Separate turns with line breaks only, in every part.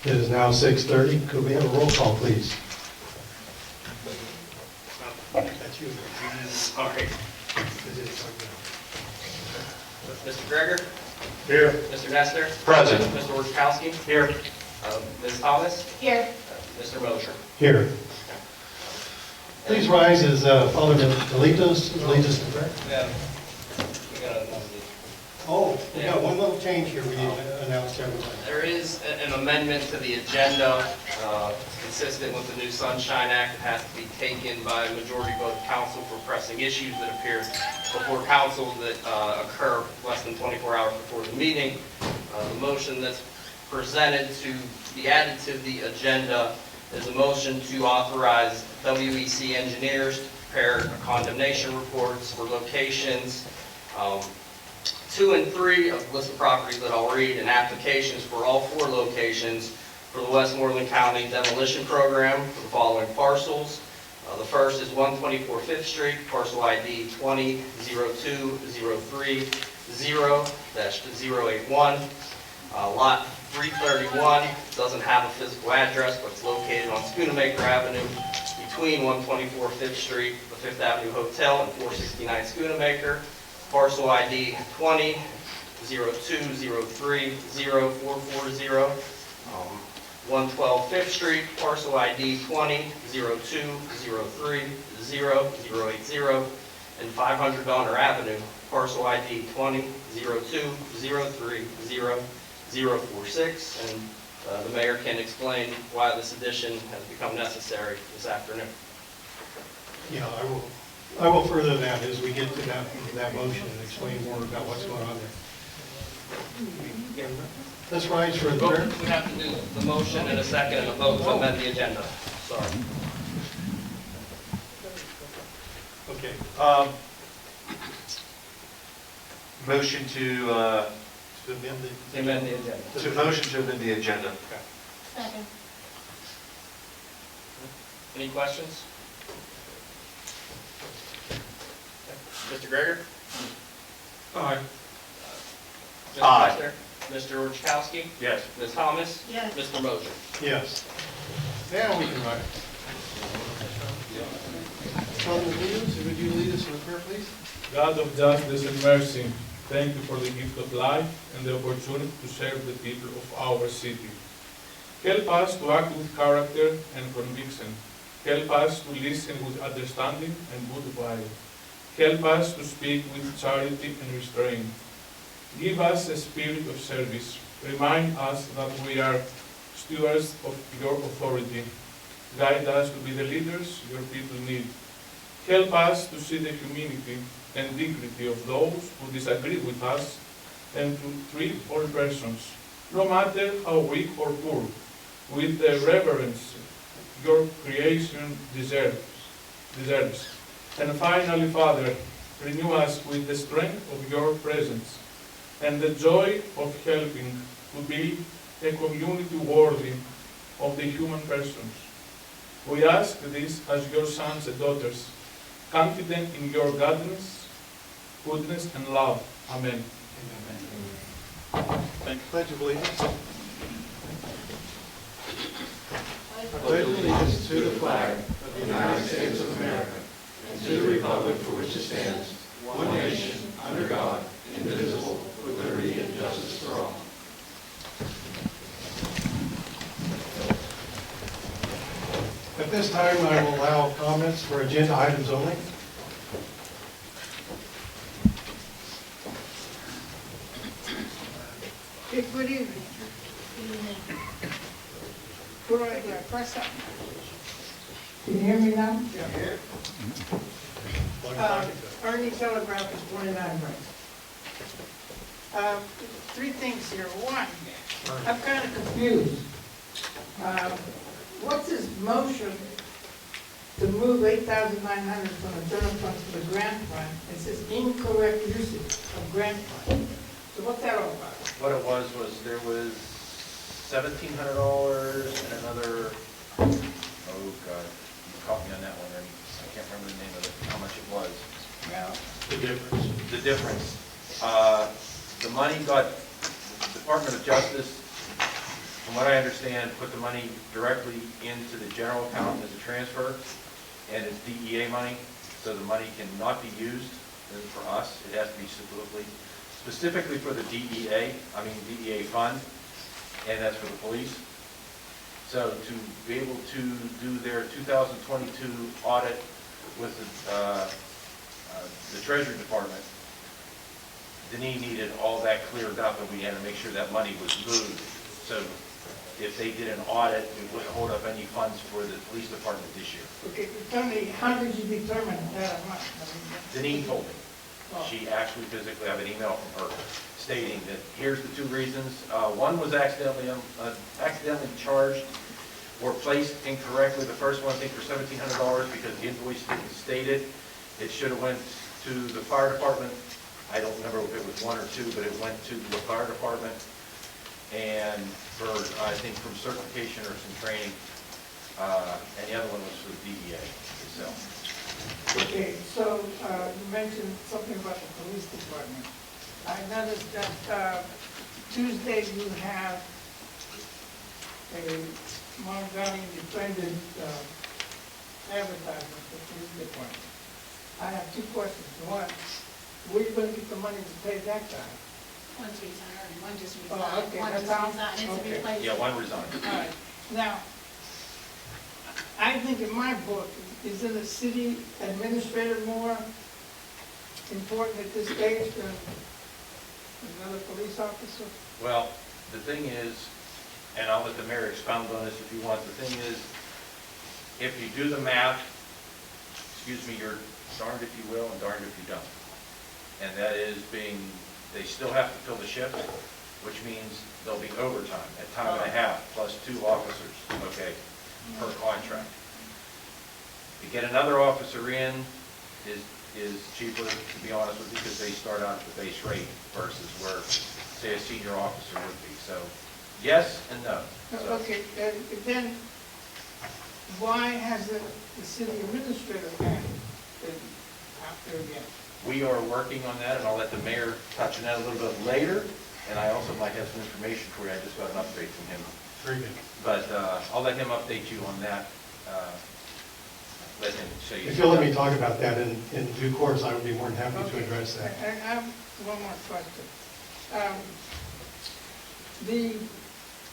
It is now 6:30. Could we have a roll call, please? That's you.
Sorry. Mr. Greger?
Here.
Mr. Nestor?
Present.
Mr. Orchowski?
Here.
Ms. Thomas?
Here.
Mr. Mosher?
Here. Please rise as Father Delitos leads us in prayer.
Yeah. We got
Oh, we got one little change here we need to announce to everybody.
There is an amendment to the agenda, consistent with the new Sunshine Act. It has to be taken by a majority vote of council for pressing issues that appear before council that occur less than 24 hours before the meeting. The motion that's presented to be added to the agenda is a motion to authorize WEC engineers to prepare condemnation reports for locations 2 and 3 of the list of properties that I'll read, and applications for all 4 locations for the Westmoreland County Demolition Program for the following parcels. The first is 124 5th Street, parcel ID 20-203-0-081. Lot 331 doesn't have a physical address, but it's located on Schoonamaker Avenue between 124 5th Street, the 5th Avenue Hotel, and 469 Schoonamaker. Parcel ID 20-203-0440. 112 5th Street, parcel ID 20-203-0080. And 500 Donner Avenue, parcel ID 20-203-0046. And the mayor can explain why this addition has become necessary this afternoon.
Yeah, I will further that as we get to that motion and explain more about what's going on there. Let's rise for the prayer.
We have to do the motion in a second and a vote to amend the agenda. Sorry.
Okay.
Motion to
Amend the agenda.
motion to amend the agenda.
Second.
Any questions? Mr. Greger?
Aye.
Mr.
Aye.
Nestor? Mr. Orchowski?
Yes.
Ms. Thomas?
Yes.
Mr. Mosher?
Yes. Now we can rise. Father Delitos, would you lead us in a prayer, please?
God of justice and mercy, thank you for the gift of life and the opportunity to serve the people of our city. Help us to act with character and conviction. Help us to listen with understanding and goodwill. Help us to speak with charity and restraint. Give us a spirit of service. Remind us that we are stewards of your authority. Guide us to be the leaders your people need. Help us to see the humility and dignity of those who disagree with us and to treat all persons, no matter how weak or poor, with the reverence your creation deserves. And finally, Father, renew us with the strength of your presence and the joy of helping to be a community worthy of the human persons. We ask this as your sons and daughters, confident in your goodness and love. Amen.
Thank you. Pledge of allegiance. I pledge allegiance to the flag of the United States of America and to the republic for which it stands, one nation, under God, indivisible, with liberty and justice for all. At this time, I will allow comments for agenda items only.
Good evening. Put right here, press up. Can you hear me now? Yeah. Ernie Telegraph is 29 right. 3 things here. One, I'm kind of confused. What's this motion to move $8,900 from the general fund to the grant fund? It says incorrect usage of grant fund. So what's that all about?
What it was there was $1,700 and another, oh God, you caught me on that one, Ernie. I can't remember the name of it, how much it was.
Yeah.
The difference.
The difference. The money got, the Department of Justice from what I understand, put the money directly into the general account as a transfer, and it's DEA money, so the money cannot be used for us. It has to be specifically for the DEA fund, and that's for the police. So to be able to do their 2022 audit with the Treasury Department, Denise needed all that cleared up, and we had to make sure that money was moved. So if they did an audit, it wouldn't hold up any funds for the police department this year.
Okay, tell me, how did you determine that amount?
Denise told me.
Oh.
She actually physically have an email from her stating that here's the two reasons. One was accidentally charged or placed incorrectly. The first one, I think, for $1,700 because the invoice didn't state it. It should have went to the fire department. I don't remember if it was one or two, but it went to the fire department. And for, I think, from certification or some training. And the other one was for the DEA itself.
Okay, so you mentioned something about the police department. I noticed that Tuesday you have a Montgomery defendant advertisement for the police department. I have two questions. One, where are you going to get the money to pay that guy?
One's retired and one just
Oh,
resigned.
okay,
One
that's
just
how-
resigned, it's
okay.
a replacement.
Yeah, one resigned.
All right, now, I think in my book, isn't a city administrator more important at this stage than another police officer?
Well, the thing is, and I'll let the mayor expound on this if you want, the thing is, if you do the math, excuse me, you're darned if you will and darned if you don't. And that is they still have to fill the shift, which means there'll be overtime at time and a half, plus 2 officers, okay, per contract. To get another officer in is cheaper, to be honest with you, because they start out at the base rate versus where, say, a senior officer would be. So, yes and no. So,
Okay, then, why hasn't the city administrator been out there again?
we are working on that, and I'll let the mayor touch on that a little bit later, and I also might have some information for you. I just got an update from him.
Very good.
But I'll let him update you on that. Let him show you.
If you'll let me talk about that in due course, I would be more than happy to
Okay.
address that.
I have one more question. The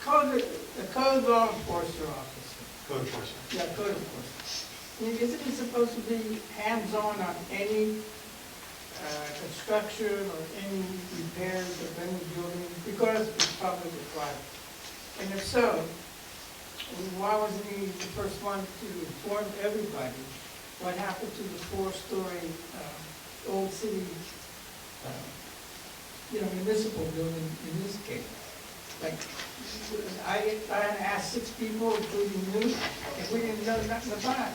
code law enforcement officer,
Code enforcement.
yeah, code enforcement, isn't he supposed to be hands-on on any construction or any repairs of any building, because it's public or private? And if so, why wasn't he the first one to inform everybody what happened to the 4-story old city, municipal building in this case? Like, I asked 6 people, including you, and we didn't know nothing about it.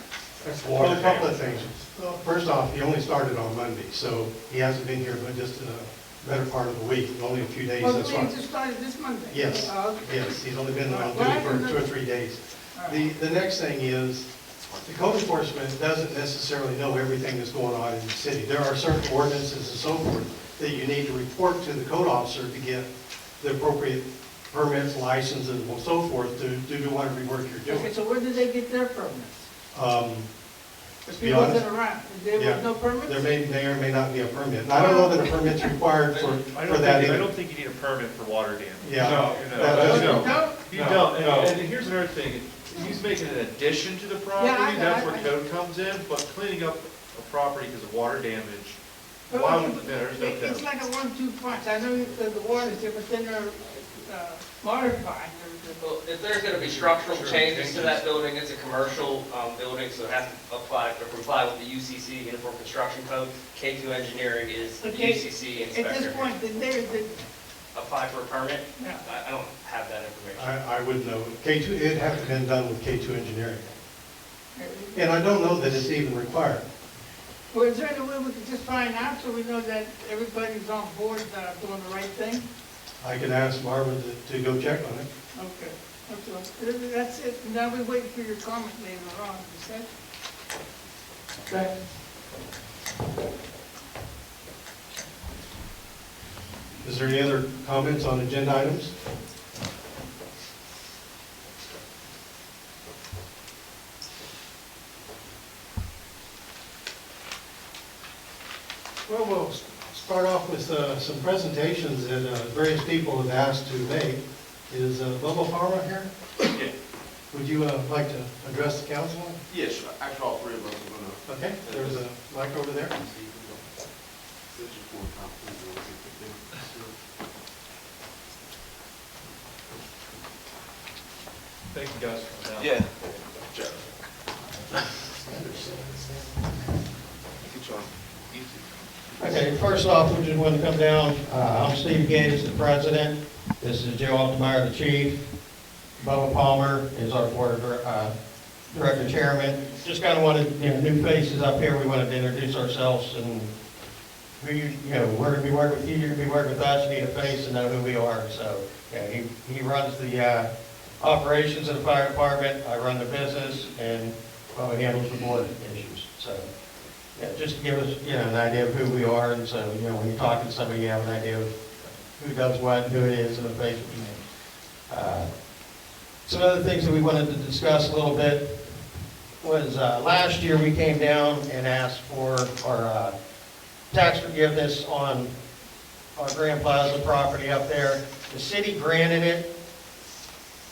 Well, a couple of things. Well, first off, he only started on Monday, so he hasn't been here but just in a better part of the week, only a few days,
Well,
that's
the
why.
meeting just started this Monday?
Yes,
Oh, okay.
yes, he's only been on
Well, I
duty for
didn't
2 or
know-
3 days.
All right.
The next thing is, the code enforcement doesn't necessarily know everything that's going on in the city. There are certain ordinances and so forth that you need to report to the code officer to get the appropriate permits, licenses, and so forth to do whatever work you're
Okay,
doing.
so where did they get their permits?
To be
He
honest,
wasn't around. There
yeah,
was no permits?
there may or may not be a permit. And I don't know that a permit's required for that
I
either.
don't think you need a permit for water damage.
Yeah.
No,
No?
You
No,
don't,
no.
and here's another thing, he's making an addition to the property,
Yeah, I know,
that's
I
where
know.
code comes in, but cleaning up a property because of water damage,
But
why
okay,
would, there's no
It's
code.
like a 1-2 punch. I know the water's there, but then they're modified.
Well, if there's gonna be structural changes to that building, it's a commercial building, so it has to apply, or comply with the UCC, Uniform Construction Code. K2 Engineering is the
Okay,
UCC
At
inspector.
this point, did
Apply for a permit?
yeah.
I don't have that information.
I wouldn't know. K2, it'd have to have been done with K2 engineering. And I don't know that it's even required.
Well, is there any way we could just find out so we know that everybody's on board doing the right thing?
I can ask Marvin to go check on it.
Okay, that's it. Now we wait for your comment later on, you said? Okay.
Is there any other comments on agenda items? Well, we'll start off with some presentations that various people have asked to make. Is Bubba Farmer here?
Yeah.
Would you like to address the council?
Yes, actually, all three of us are gonna.
Okay, there's a mic over there.
Thank you, guys. for coming out.
Yeah.
Okay, first off, we just want to come down. I'm Steve Gates, the president. This is Joe Altemeyer, the chief. Bubba Palmer is our board director chairman. Just kind of wanted, new faces up here. We wanted to introduce ourselves and who we're going to be working with you, you're going to be working with us. You need a face to know who we are. So, he runs the operations of the fire department. I run the business, and Bubba handles the board issues. So, just to give us, an idea of who we are, and so, when you're talking to somebody, you have an idea of who does what, who it is, and the face of the name. Some other things that we wanted to discuss a little bit was last year we came down and asked for our tax forgiveness on our Grand Plaza property up there. The city granted it.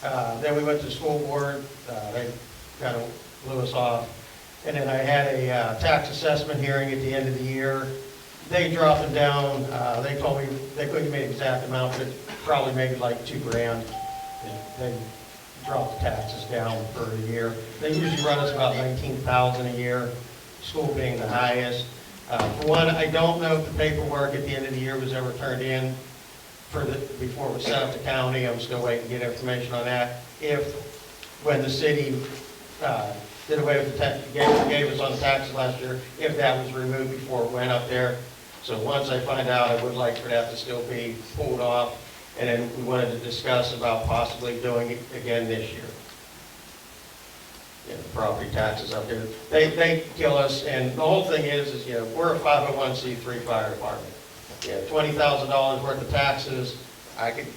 Then we went to the school board. They kind of blew us off. And then I had a tax assessment hearing at the end of the year. They dropped them down. They told me they couldn't give me an exact amount, but probably maybe like $2,000. They dropped the taxes down for a year. They usually run us about $19,000 a year, school being the highest. For one, I don't know if the paperwork at the end of the year was ever turned in before it was sent up to county. I'm still waiting to get information on that. When the city did away with the tax, gave us on the taxes last year, if that was removed before it went up there. So once I find out, I would like for that to still be pulled off. And then we wanted to discuss about possibly doing it again this year. The property taxes up there, they kill us, and the whole thing is we're a 501c3 fire department. $20,000 worth of taxes, I could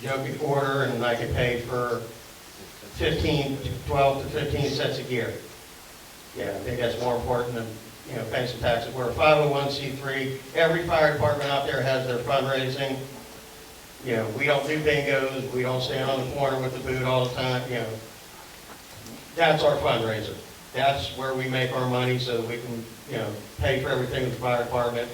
joke and order, and I could pay for 12 to 15 cents a year. I think that's more important than paying some taxes. We're a 501c3. Every fire department out there has their fundraising. We don't do bingos. We don't stand on the corner with the boot all the time. That's our fundraiser. That's where we make our money so we can, pay for everything with the fire department.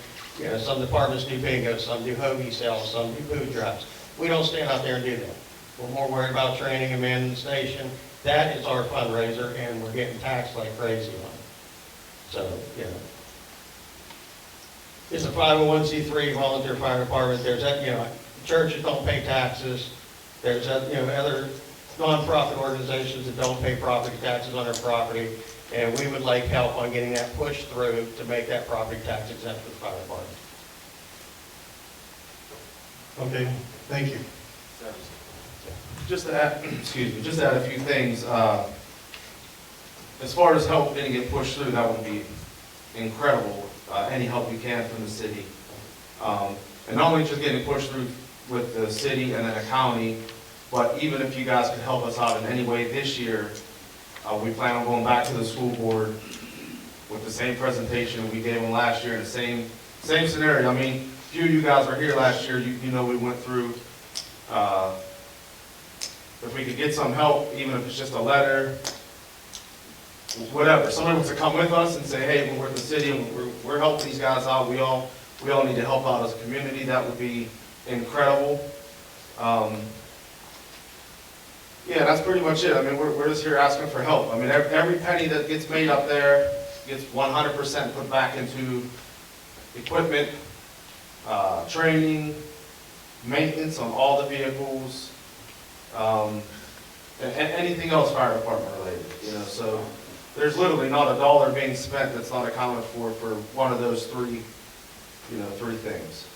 Some departments do bingos, some do hoagie sales, some do food drives. We don't stand out there and do that. We're more worried about training and manning the station. That is our fundraiser, and we're getting taxed like crazy on it. So, it's a 501c3 volunteer fire department. There's that, churches don't pay taxes. There's other nonprofit organizations that don't pay property taxes on their property, and we would like help on getting that pushed through to make that property tax exempt for the fire department.
Okay, thank you.
Just to add, just to add a few things. As far as help getting it pushed through, that would be incredible. Any help you can from the city. And not only just getting pushed through with the city and then the county, but even if you guys could help us out in any way this year, we plan on going back to the school board with the same presentation we gave them last year in the same scenario. I mean, few of you guys were here last year. You know we went through. If we could get some help, even if it's just a letter, whatever. Somebody wants to come with us and say, hey, we're the city and we're helping these guys out. We all need to help out as a community. That would be incredible. Yeah, that's pretty much it. I mean, we're just here asking for help. I mean, every penny that gets made up there gets 100% put back into equipment, training, maintenance on all the vehicles, and anything else fire department related. So there's literally not a dollar being spent that's not accounted for one of those three things.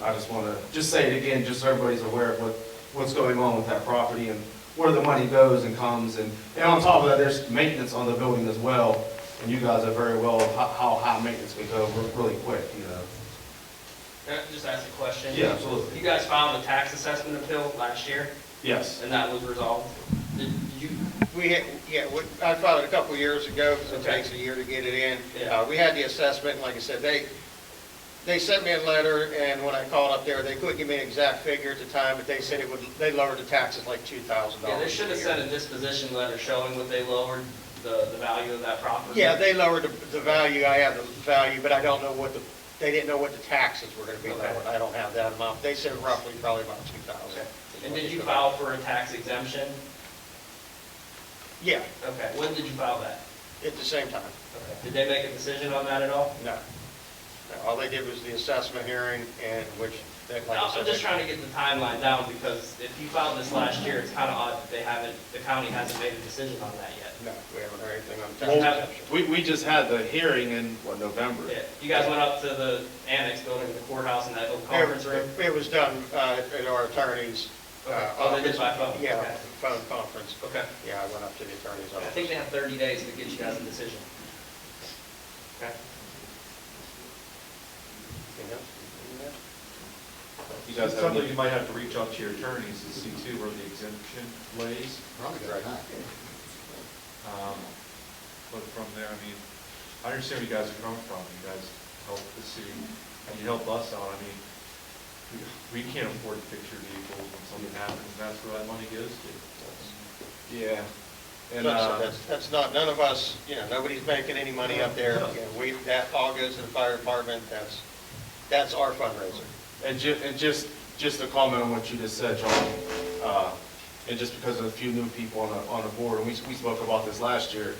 I just want to say it again, just so everybody's aware of what's going on with that property and where the money goes and comes. And on top of that, there's maintenance on the building as well. And you guys are very well of how high maintenance can go really quick,
Can I just ask a question?
Yeah, absolutely.
You guys filed a tax assessment appeal last year,
Yes.
and that was resolved? Did you?
I filed it a couple of years ago because it
Okay.
takes a year to get it in.
Yeah.
We had the assessment, and like I said, They sent me a letter, and when I called up there, they couldn't give me an exact figure at the time, but they said they lowered the taxes like $2,000.
Yeah, they should have sent a disposition letter showing what they lowered the value of that property.
Yeah, they lowered the value, I have the value, but I don't know they didn't know what the taxes were gonna be
Okay.
lowered. I don't have that amount. They said roughly, probably about 2,000.
And did you file for a tax exemption?
Yeah,
Okay, when did you file that?
at the same time.
Okay. Did they make a decision on that at all?
No. No, all they did was the assessment hearing, and which, like I
I'm
said.
just trying to get the timeline down, because if you filed this last year, it's kind of odd that the county hasn't made a decision on that yet.
No, we haven't heard anything on
Well,
tax exemption.
we just had the hearing in, November?
Yeah, you guys went up to the annex building, the courthouse, in that little conference room?
It was done at our attorney's.
Oh, they did by phone?
Yeah,
Okay.
phone conference.
Okay.
Yeah, I went up to the attorney's
I
office.
think they have 30 days to get you guys a decision. Okay.
Anything else?
You guys have
Something
any?
you might have to reach out to your attorneys to see too where the exemption lays.
Probably got time.
But from there, I mean, I understand where you guys are coming from. You guys help the city, and you help us out. I mean, we can't afford to fix your vehicles when something happens, and that's where that money goes to.
Yeah. And,
That's not, none of us, nobody's making any money up there.
No.
That all goes to the fire department. That's our fundraiser.
and just to comment on what you just said, John, and just because of a few new people on the board, and we spoke about this last year,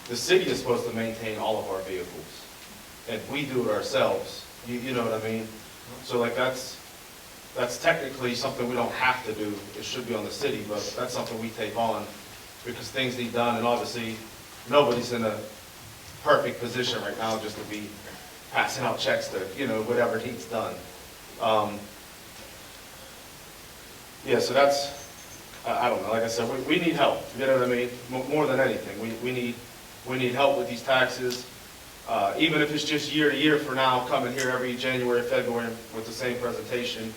the city is supposed to maintain all of our vehicles, and we do it ourselves. You know what I mean? So like that's technically something we don't have to do. It should be on the city, but that's something we take on because things need done, and obviously nobody's in a perfect position right now just to be passing out checks to, whatever needs done. Yeah, so that's, I don't know, like I said, we need help, you know what I mean? More than anything, we need help with these taxes. Even if it's just year to year for now, coming here every January, February with the same presentation.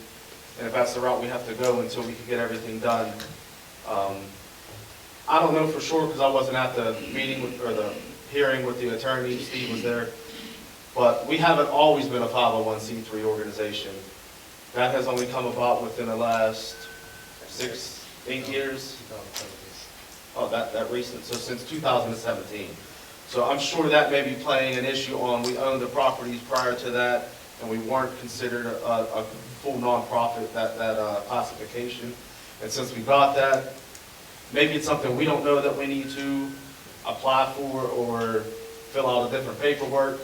And if that's the route we have to go until we can get everything done. I don't know for sure because I wasn't at the meeting or the hearing with the attorney, Steve was there. But we haven't always been a 501c3 organization. That has only come about within the last 6, 8 years. Oh, that recent, so since 2017. So I'm sure that may be playing an issue on, we owned the properties prior to that, and we weren't considered a full nonprofit, that classification. And since we got that, maybe it's something we don't know that we need to apply for or fill out a different paperwork.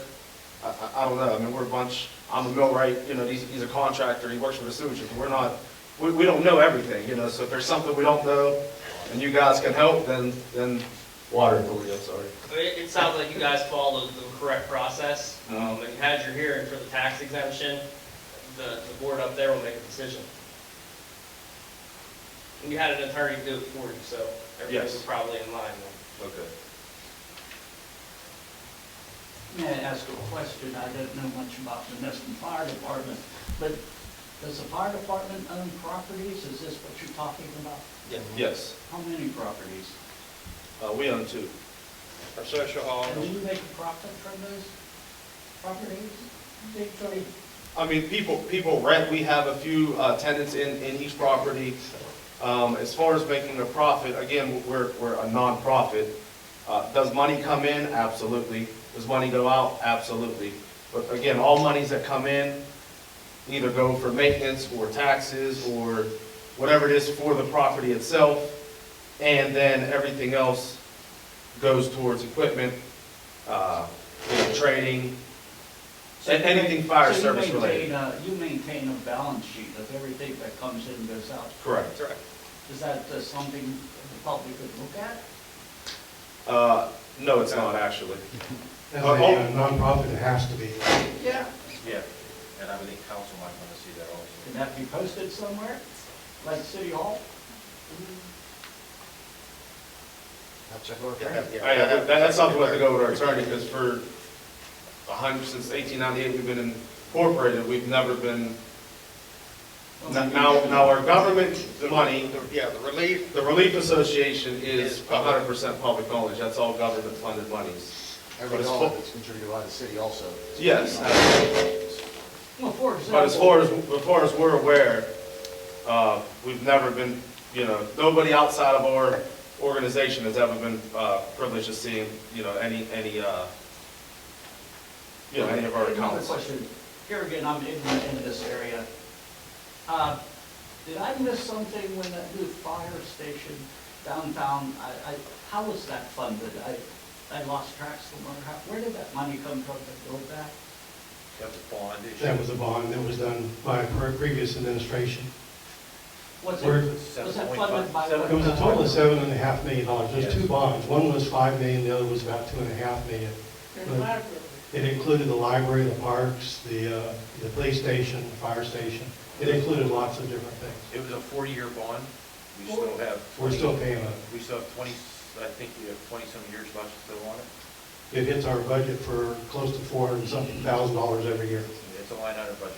I don't know. I mean, we're a bunch, I'm a millwright, he's a contractor, he works for the sewage. We're not, we don't know everything, so if there's something we don't know and you guys can help, then Water Authority, I'm sorry.
It sounds like you guys followed the correct process. And you had your hearing for the tax exemption. The board up there will make a decision. And you had an attorney do it for you, so everything was probably in line then.
Okay.
May I ask a question? I don't know much about the Monessen Fire Department, but does the fire department own properties? Is this what you're talking about?
Yes.
How many properties?
We own 2.
Our social hall.
And do you make a profit from those properties?
I mean, people rent. We have a few tenants in each property. As far as making a profit, again, we're a nonprofit. Does money come in? Absolutely. Does money go out? Absolutely. But again, all monies that come in either go for maintenance or taxes or whatever it is for the property itself, and then everything else goes towards equipment, training, anything fire service related.
You maintain a balance sheet of everything that comes in and goes out.
Correct.
Is that something the public could look at?
No, it's not actually.
As a nonprofit, it has to be.
Yeah.
Yeah, and I would think council might want to see that also.
Can that be posted somewhere, like City Hall?
I'll check our
That's something we have to go with our attorney, because since 1898 we've been incorporated, we've never been. Now our government money, the Relief Association is 100% public knowledge. That's all government funded monies.
Every dollar that's contributed by the city also.
Yes.
Well, for
But
example.
as far as we're aware, we've never been, nobody outside of our organization has ever been privileged to see, any of our
Another
accounts.
question. Here again, I'm ignorant in this area. Did I miss something when that new fire station downtown, how was that funded? I lost track somewhere. Where did that money come from to build that?
That was bond issue.
That was a bond that was done by a previous administration.
Was
Where-
that funded by?
It was a total of $7.5 million. There's two bonds. One was $5 million, the other was about $2.5 million.
And the library.
It included the library, the parks, the police station, the fire station. It included lots of different things.
It was a 4-year bond. We still have.
We're still paying on it.
We still have 20, I think we have 20-some years left still on it.
It hits our budget for close to $400-something thousand every year.
It's a line item budget.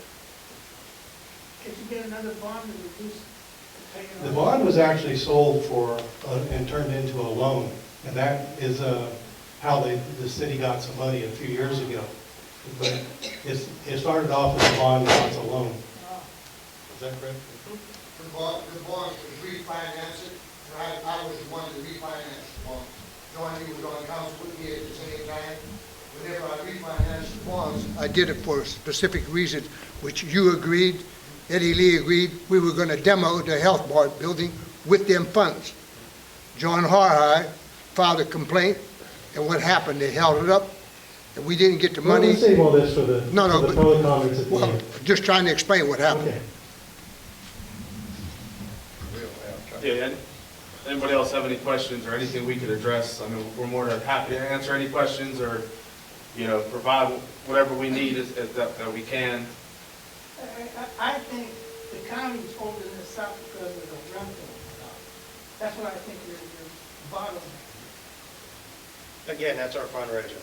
Could you get another bond to reduce the paying?
The bond was actually sold for, and turned into a loan. And that is how the city got some money a few years ago. But it started off as a bond, now it's a loan. Is that correct?
The bond was refinanced, and I was the one to refinance the bond. John, you was on council with me at the same time. Whenever I refinanced the bonds, I did it for a specific reason, which you agreed, Eddie Lee agreed, we were gonna demo the health board building with them funds. John Harhide filed a complaint, and what happened, they held it up, and we didn't get the
Well,
money.
let's save all this for the
but-
public comments at the
Well,
end.
just trying to explain what happened.
Okay.
Yeah, anybody else have any questions or anything we could address? I mean, we're more than happy to answer any questions or, provide whatever we need that we can.
I think the county's holding this up because of the rental. That's what I think your bottom.
Again, that's our fundraiser.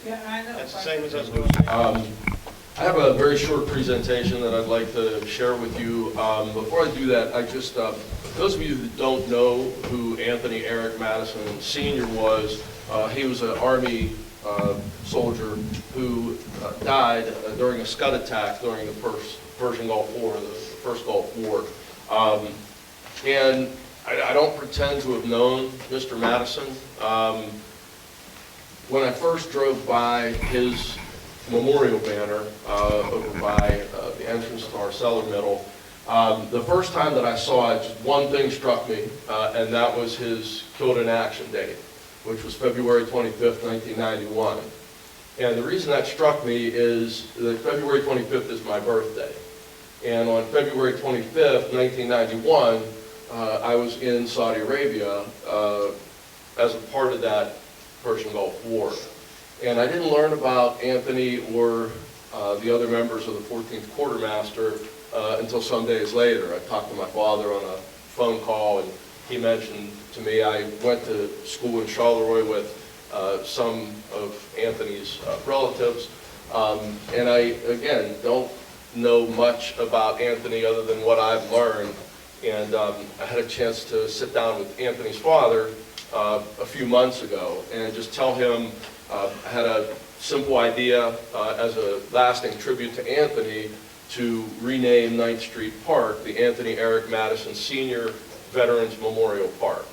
Yeah, I know.
That's the same as us doing.
I have a very short presentation that I'd like to share with you. Before I do that, I just, those of you who don't know who Anthony Eric Madison Sr. was, he was an Army soldier who died during a Scud attack during the Persian Gulf War, the first Gulf War. And I don't pretend to have known Mr. Madison. When I first drove by his memorial banner over by the entrance to our cellar middle, the first time that I saw it, just one thing struck me, and that was his killed in action date, which was February 25th, 1991. And the reason that struck me is that February 25th is my birthday. And on February 25th, 1991, I was in Saudi Arabia as a part of that Persian Gulf War. And I didn't learn about Anthony or the other members of the 14th Quartermaster until some days later. I talked to my father on a phone call, and he mentioned to me I went to school in Charleroi with some of Anthony's relatives. And I, again, don't know much about Anthony other than what I've learned. And I had a chance to sit down with Anthony's father a few months ago and just tell him I had a simple idea as a lasting tribute to Anthony to rename 9th Street Park the Anthony Eric Madison Sr. Veterans Memorial Park.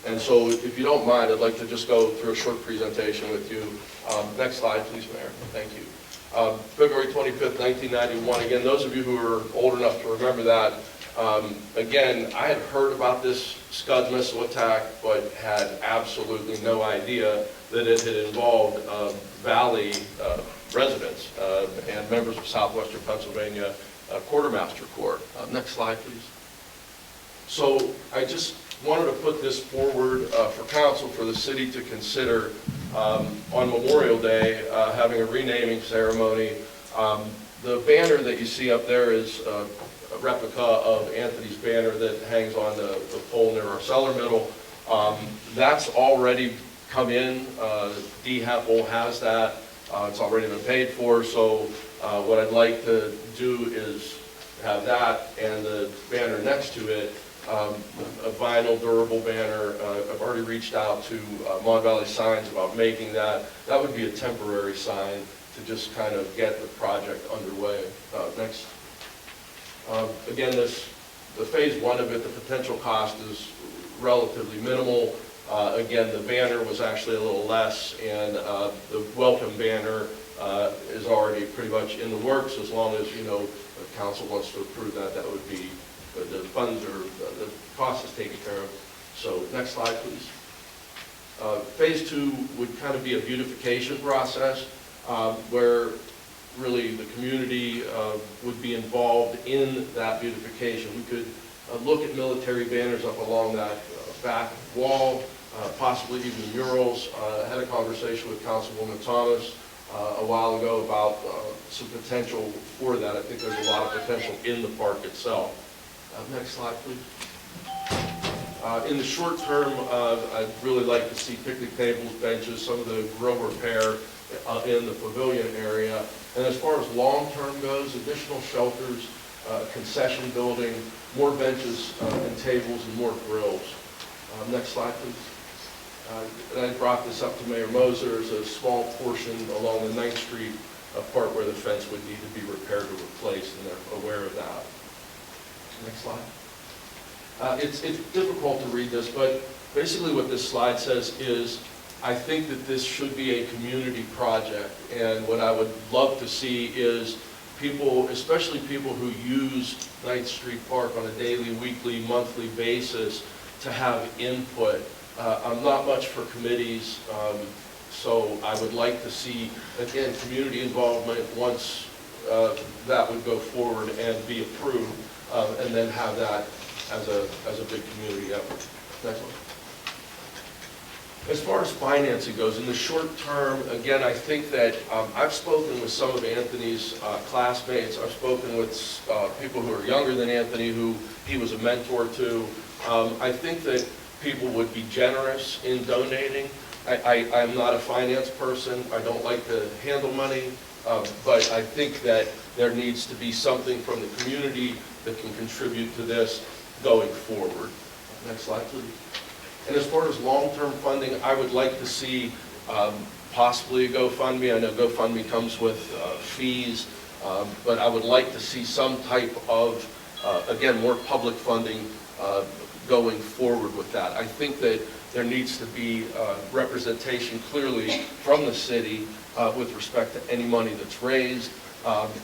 And so if you don't mind, I'd like to just go through a short presentation with you. Next slide, please, Mayor. Thank you. February 25th, 1991. Again, those of you who are old enough to remember that, again, I had heard about this Scud missile attack, but had absolutely no idea that it had involved Valley residents and members of Southwestern Pennsylvania Quartermaster Corps. Next slide, please. So I just wanted to put this forward for council, for the city to consider on Memorial Day, having a renaming ceremony. The banner that you see up there is a replica of Anthony's banner that hangs on the pole near our cellar middle. That's already come in. DHEPL has that. It's already been paid for. So what I'd like to do is have that and the banner next to it, a vinyl durable banner. I've already reached out to Mon Valley Signs about making that. That would be a temporary sign to just kind of get the project underway. Next. Again, the phase one of it, the potential cost is relatively minimal. Again, the banner was actually a little less, and the welcome banner is already pretty much in the works. As long as, you know, the council wants to approve that, that would be, the funds or the cost is taken care of. So next slide, please. Phase two would kind of be a beautification process where really the community would be involved in that beautification. We could look at military banners up along that back wall, possibly even murals. I had a conversation with Councilwoman Thomas a while ago about some potential for that. I think there's a lot of potential in the park itself. Next slide, please. In the short term, I'd really like to see picnic tables, benches, some of the grill repair in the pavilion area. And as far as long-term goes, additional shelters, concession building, more benches and tables, and more grills. Next slide, please. I brought this up to Mayor Moser. There's a small portion along the 9th Street part where the fence would need to be repaired or replaced, and they're aware of that. Next slide. It's difficult to read this, but basically what this slide says is, I think that this should be a community project, and what I would love to see is people, especially people who use 9th Street Park on a daily, weekly, monthly basis, to have input. I'm not much for committees, so I would like to see, again, community involvement once that would go forward and be approved, and then have that as a big community effort. Next one. As far as financing goes, in the short term, again, I think that I've spoken with some of Anthony's classmates. I've spoken with people who are younger than Anthony, who he was a mentor to. I think that people would be generous in donating. I'm not a finance person. I don't like to handle money, but I think that there needs to be something from the community that can contribute to this going forward. Next slide, please. And as far as long-term funding, I would like to see possibly a GoFundMe. I know GoFundMe comes with fees, but I would like to see some type of, again, more public funding going forward with that. I think that there needs to be representation clearly from the city with respect to any money that's raised,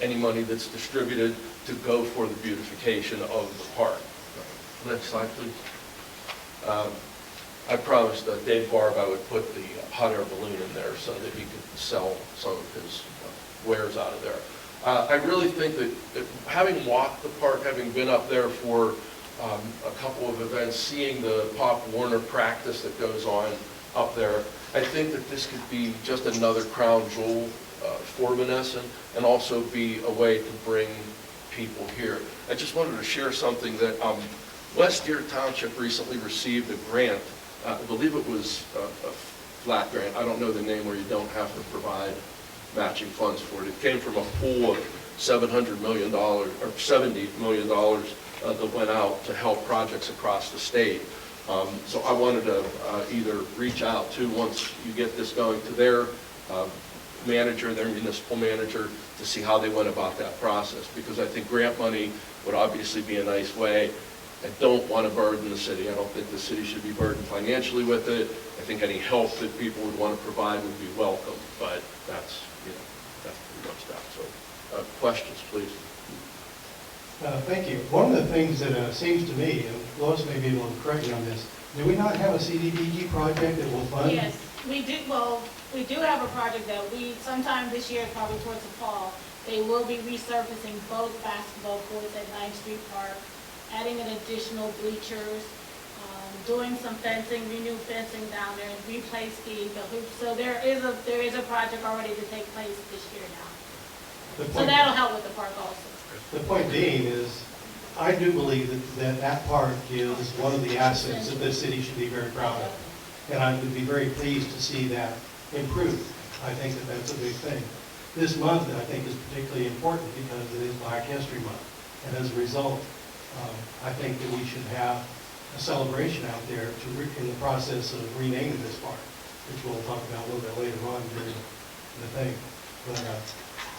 any money that's distributed to go for the beautification of the park. Next slide, please. I promised Dave Barb I would put the hot air balloon in there so that he could sell some of his wares out of there. I really think that having walked the park, having been up there for a couple of events, seeing the Pop Warner practice that goes on up there, I think that this could be just another crown jewel for Monessen, and also be a way to bring people here. I just wanted to share something that West Deer Township recently received a grant. I believe it was a flat grant. I don't know the name, where you don't have to provide matching funds for it. It came from a pool of $700 million or $70 million that went out to help projects across the state. So I wanted to either reach out to, once you get this going, to their manager, their municipal manager, to see how they went about that process, because I think grant money would obviously be a nice way. I don't want to burden the city. I don't think the city should be burdened financially with it. I think any help that people would want to provide would be welcome, but that's, that's pretty much that. So, questions, please.
Thank you. One of the things that seems to me, and Lois may be able to correct me on this, do we not have a CDBG project that will fund?
Yes, we do. Well, we do have a project that sometime this year, probably towards the fall, they will be resurfacing both basketball courts at 9th Street Park, adding an additional bleachers, doing some fencing, renew fencing down there, and replace the hoops. So there is a project already to take place this year now. So that'll help with the park also.
The point being is, I do believe that park is one of the assets that this city should be very proud of. And I would be very pleased to see that improved. I think that that's a big thing. This month, I think, is particularly important because it is Black History Month. And as a result, I think that we should have a celebration out there in the process of renaming this park, which we'll talk about a little bit later on during the thing. But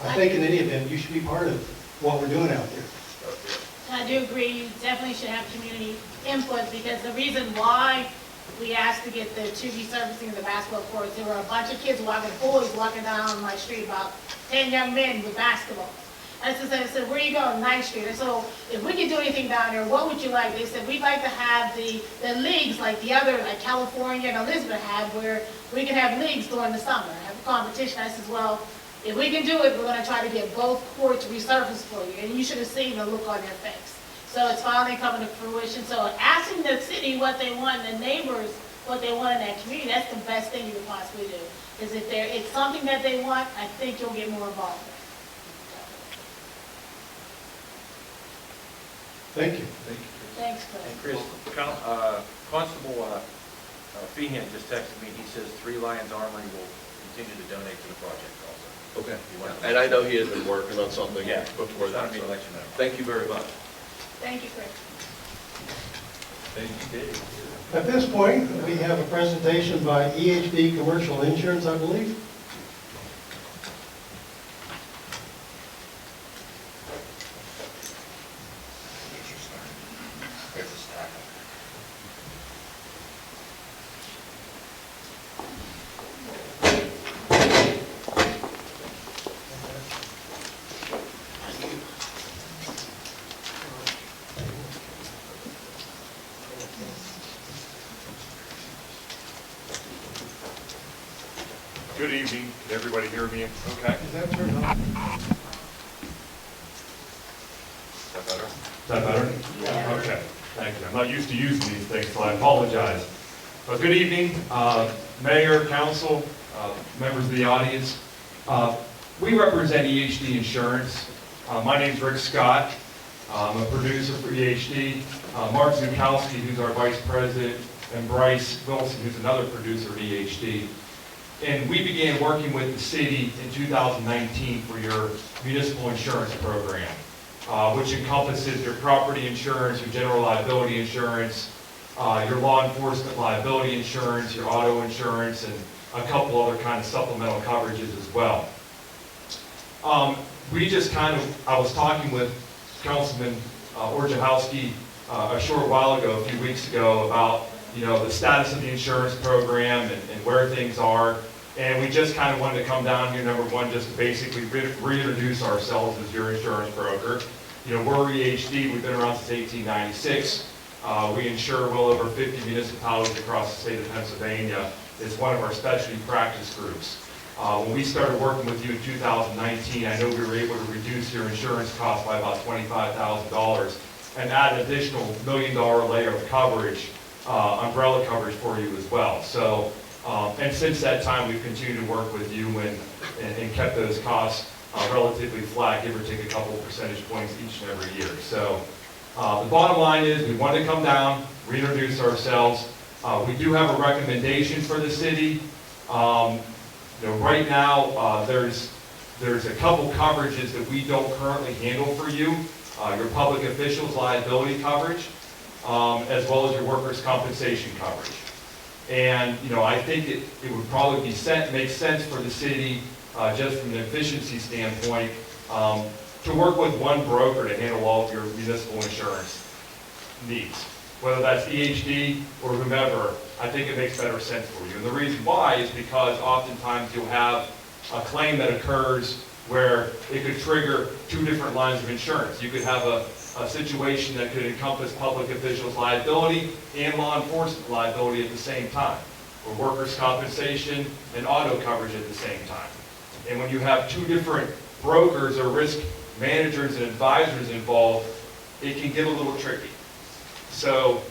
I think in any event, you should be part of what we're doing out there.
I do agree, you definitely should have community input, because the reason why we asked to get the two resurfacing of the basketball courts, there were a bunch of kids boys walking down my street, about 10 young men with basketballs. I said, where are you going? 9th Street. And so if we could do anything down there, what would you like? They said, we'd like to have the leagues like the other, like California and Elizabeth have, where we can have leagues during the summer, have a competition. I said, well, if we can do it, we're going to try to get both courts resurfaced for you. And you should have seen the look on their face. So it's finally coming to fruition. So asking the city what they want, the neighbors what they want in that community, that's the best thing you could possibly do. Because if it's something that they want, I think you'll get more involved.
Thank you.
Thank you.
Thanks, Chris.
And Chris, Constable Feehan just texted me, he says 3 Lions Armory will continue to donate to the project also.
Okay.
You want to-
And I know he had been working on something
Yeah,
before that.
just wanted me to let you know.
Thank you very much.
Thank you, Chris.
Thank you, Dave.
At this point, we have a presentation by EHD Commercial Insurance, I believe.
Good evening. Can everybody hear me? Okay.
Is that turned on?
Is that better? Is that better? Yeah. Okay. Thank you. I'm not used to using these things, so I apologize. But good evening, Mayor, Council, members of the audience. We represent EHD Insurance. My name's Rick Scott. I'm a producer for EHD. Mark Zukowski, who's our Vice President, and Bryce Wilson, who's another producer at EHD. And we began working with the city in 2019 for your municipal insurance program, which encompasses your property insurance, your general liability insurance, your law enforcement liability insurance, your auto insurance, and a couple other kind of supplemental coverages as well. I was talking with Councilman Orjahowski a short while ago, a few weeks ago, about the status of the insurance program and where things are. And we just kind of wanted to come down here, number one, just to basically reintroduce ourselves as your insurance broker. We're EHD, we've been around since 1896. We insure well over 50 municipalities across the state of Pennsylvania. It's one of our specialty practice groups. When we started working with you in 2019, I know we were able to reduce your insurance costs by about $25,000 and add an additional $1 million layer of coverage, umbrella coverage for you as well. So, and since that time, we've continued to work with you and kept those costs relatively flat, give or take a couple of percentage points each and every year. So the bottom line is we want to come down, reintroduce ourselves. We do have a recommendation for the city. Right now, there's a couple coverages that we don't currently handle for you. Your public officials liability coverage, as well as your workers' compensation coverage. And, I think it would probably make sense for the city, just from an efficiency standpoint, to work with one broker to handle all of your municipal insurance needs. Whether that's EHD or whomever, I think it makes better sense for you. And the reason why is because oftentimes you'll have a claim that occurs where it could trigger 2 different lines of insurance. You could have a situation that could encompass public officials liability and law enforcement liability at the same time, or workers' compensation and auto coverage at the same time. And when you have 2 different brokers or risk managers and advisors involved, it can get a little tricky. So,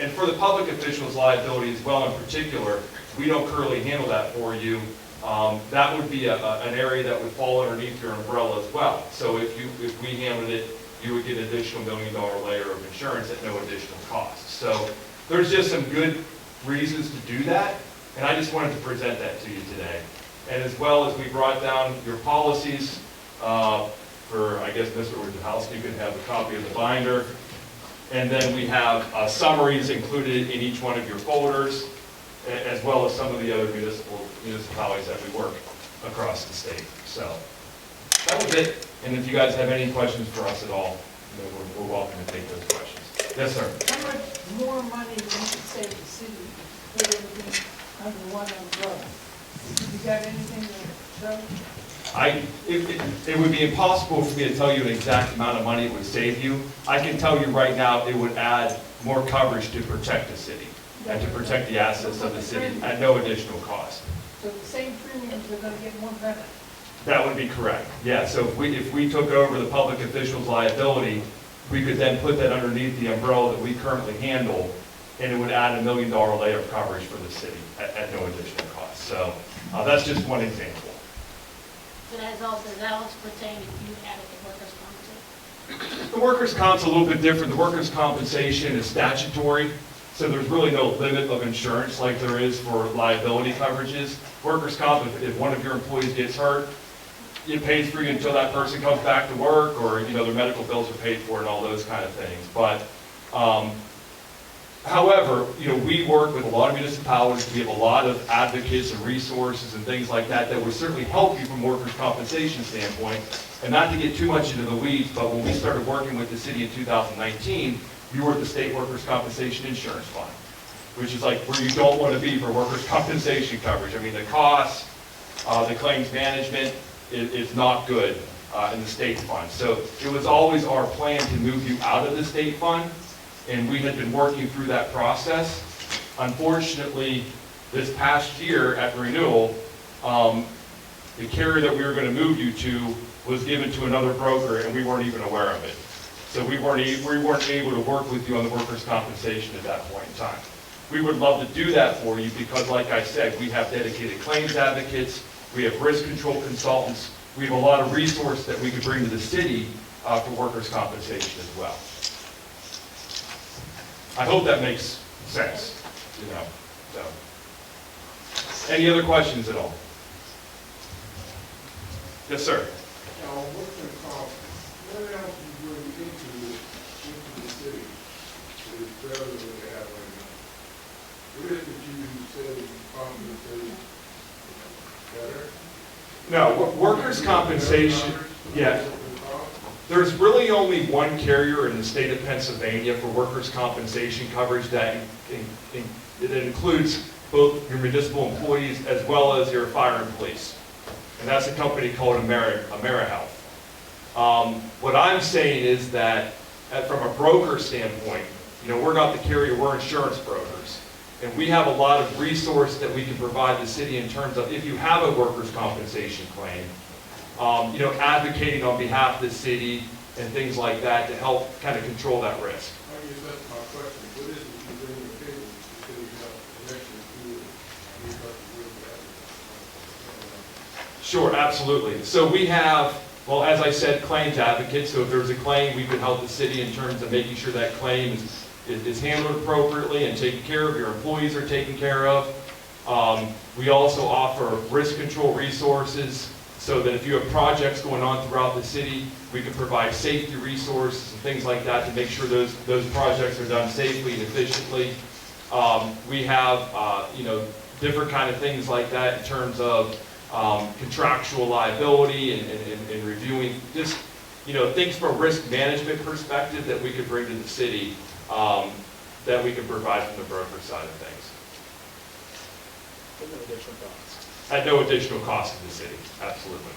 and for the public officials liability as well in particular, we don't currently handle that for you. That would be an area that would fall underneath your umbrella as well. So if we handled it, you would get an additional $1 million layer of insurance at no additional cost. So there's just some good reasons to do that, and I just wanted to present that to you today. And as well as we brought down your policies for, I guess, Mr. Orjahowski could have a copy of the binder. And then we have summaries included in each one of your folders, as well as some of the other municipalities that we work across the state. So that was it. And if you guys have any questions for us at all, you know, we're welcome to take those questions. Yes, sir.
How much more money we could save the city if we put everything under one umbrella? You got anything to show?
It would be impossible for me to tell you an exact amount of money it would save you. I can tell you right now, it would add more coverage to protect the city and to protect the assets of the city at no additional cost.
So the same premiums are gonna get more better?
That would be correct. Yeah, so if we took over the public official's liability, we could then put that underneath the umbrella that we currently handle, and it would add $1 million layer of coverage for the city at no additional cost. So that's just one example.
So that also pertain if you added the workers' compensation?
The workers' comp's a little bit different. The workers' compensation is statutory, so there's really no limit of insurance like there is for liability coverages. Workers' comp, if one of your employees gets hurt, it pays for you until that person comes back to work, or you know their medical bills are paid for and all those kind of things. But however, you know, we work with a lot of municipalities. We have a lot of advocates and resources and things like that that would certainly help you from a workers' compensation standpoint. And not to get too much into the weeds, but when we started working with the city in 2019, we were at the State Workers' Compensation Insurance Fund, which is like where you don't want to be for workers' compensation coverage. I mean, the costs, the claims management is not good in the state fund. So it was always our plan to move you out of the state fund, and we had been working through that process. Unfortunately, this past year at renewal, the carrier that we were going to move you to was given to another broker, and we weren't even aware of it. So we weren't able to work with you on the workers' compensation at that point in time. We would love to do that for you because, like I said, we have dedicated claims advocates, we have risk control consultants, we have a lot of resources that we could bring to the city for workers' compensation as well. I hope that makes sense, you know. So, any other questions at all? Yes, sir.
Now, what's the cost? What else you bring into the city that is better than what they have right now? What is it you said you compensate better?
No, workers' compensation, yeah. There's really only one carrier in the state of Pennsylvania for workers' compensation coverage that includes both your municipal employees as well as your fire and police. And that's a company called AmeriHealth. What I'm saying is that from a broker standpoint, you know, we're not the carrier, we're insurance brokers. And we have a lot of resource that we can provide the city in terms of if you have a workers' compensation claim, you know, advocating on behalf of the city and things like that to help kind of control that risk.
I guess that's my question. What is it you bring to the table because you have connection to it?
Sure, absolutely. So we have, well, as I said, claims advocates. So if there's a claim, we could help the city in terms of making sure that claim is handled appropriately and taken care of, your employees are taken care of. We also offer risk control resources so that if you have projects going on throughout the city, we can provide safety resources and things like that to make sure those projects are done safely and efficiently. We have you know, different kind of things like that in terms of contractual liability and reviewing just, you know, things from a risk management perspective that we could bring to the city that we can provide from the broker side of things.
At no additional cost.
At no additional cost to the city, absolutely.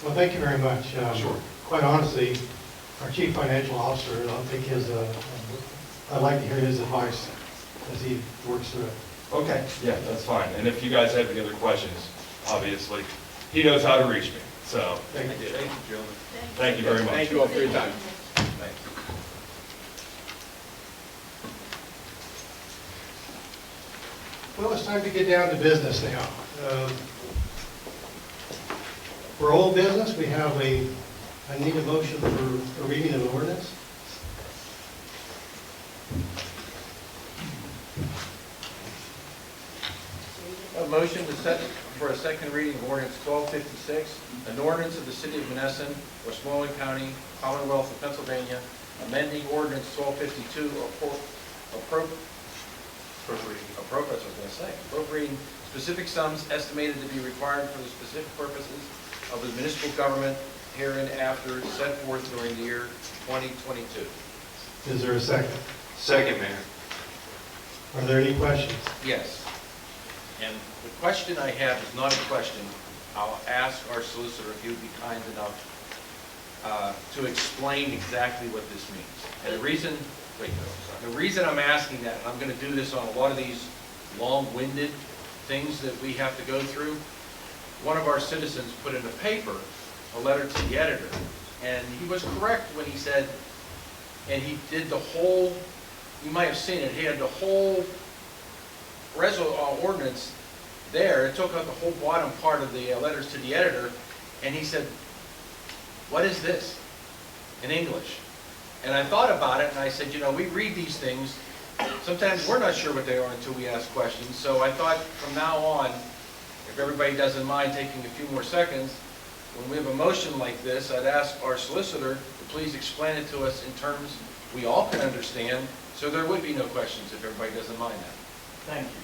Well, thank you very much.
Sure.
Quite honestly, our chief financial officer, I think I'd like to hear his advice as he works through it.
Okay, yeah, that's fine. And if you guys have any other questions, obviously, he knows how to reach me. So,
Thank you.
Thank you, gentlemen.
thank you very much.
Thank you all for your time.
Thanks.
Well, it's time to get down to business now. For old business, we have I need a motion for a reading of the ordinance.
A motion to set for a second reading of ordinance 1256, an ordinance of the city of Monessen, Westmoreland County, Commonwealth of Pennsylvania, amending ordinance 1252 appropriating specific sums estimated to be required for the specific purposes of the municipal government hereinafter set forth during the year 2022.
Is there a second?
Second, Mayor.
Are there any questions?
Yes. And the question I have is not a question. I'll ask our solicitor if he would be kind enough to explain exactly what this means. And the reason I'm asking that, and I'm going to do this on a lot of these long-winded things that we have to go through, one of our citizens put in the paper a letter to the editor, and he was correct when he said, and he did the whole, you might have seen it, he had the whole ordinance there. It took out the whole bottom part of the letters to the editor, and he said, what is this in English? And I thought about it, and I said, you know, we read these things, sometimes we're not sure what they are until we ask questions, so I thought from now on, if everybody doesn't mind taking a few more seconds, when we have a motion like this, I'd ask our solicitor to please explain it to us in terms we all can understand, so there would be no questions if everybody doesn't mind that.
Thank you.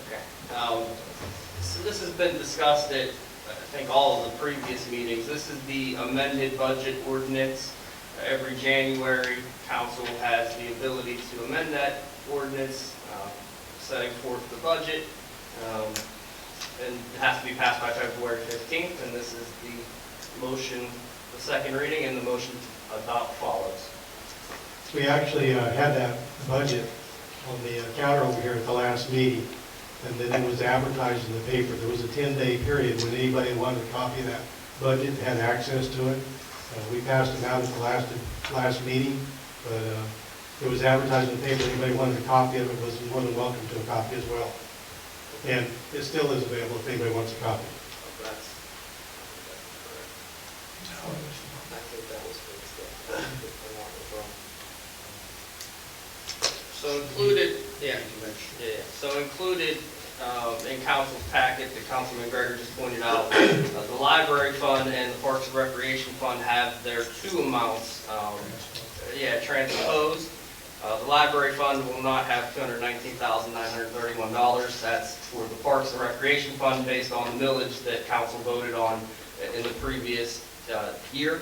Okay. So this has been discussed at, I think, all of the previous meetings. This is the amended budget ordinance. Every January, council has the ability to amend that ordinance, setting forth the budget. And it has to be passed by February 15th, and this is the motion, the second reading, and the motion to adopt follows.
We actually had that budget on the counter over here at the last meeting, and then it was advertised in the paper. There was a 10-day period when anybody wanted a copy of that budget had access to it. We passed it out at the last meeting, but it was advertised in the paper. Anybody wanted a copy of it was more than welcome to a copy as well. And it still is available if anybody wants a copy.
That's correct. I think that was so included, so included in council's packet, the Councilman Greger just pointed out, the library fund and the Parks and Recreation Fund have their two amounts, transposed. The library fund will not have $219,931. That's for the Parks and Recreation Fund based on the millage that council voted on in the previous year.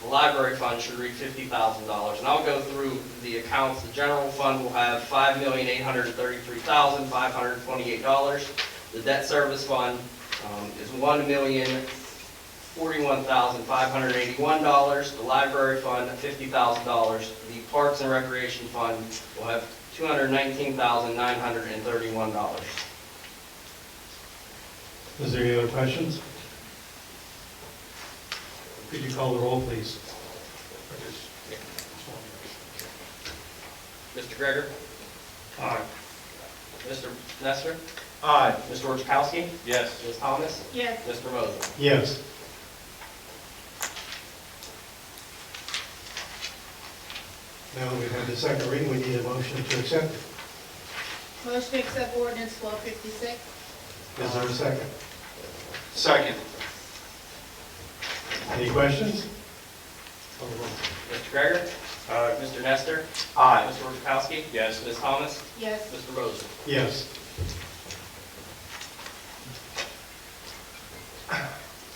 The library fund should read $50,000. And I'll go through the accounts. The general fund will have $5,833,528. The debt service fund is $1,041,581. The library fund, $50,000. The Parks and Recreation Fund will have $219,931.
Is there any other questions? Could you call the roll, please?
Mr. Greger?
Aye.
Mr. Nestor?
Aye.
Mr. Orchowski?
Yes.
Ms. Thomas?
Yes.
Mr. Moser?
Yes. Now that we've had the second reading, we need a motion to accept it.
Motion to accept ordinance 1256.
Is there a second?
Second.
Any questions? Call the roll.
Mr. Greger? Mr. Nestor?
Aye.
Mr. Orchowski?
Yes.
Ms. Thomas?
Yes.
Mr. Moser?
Yes.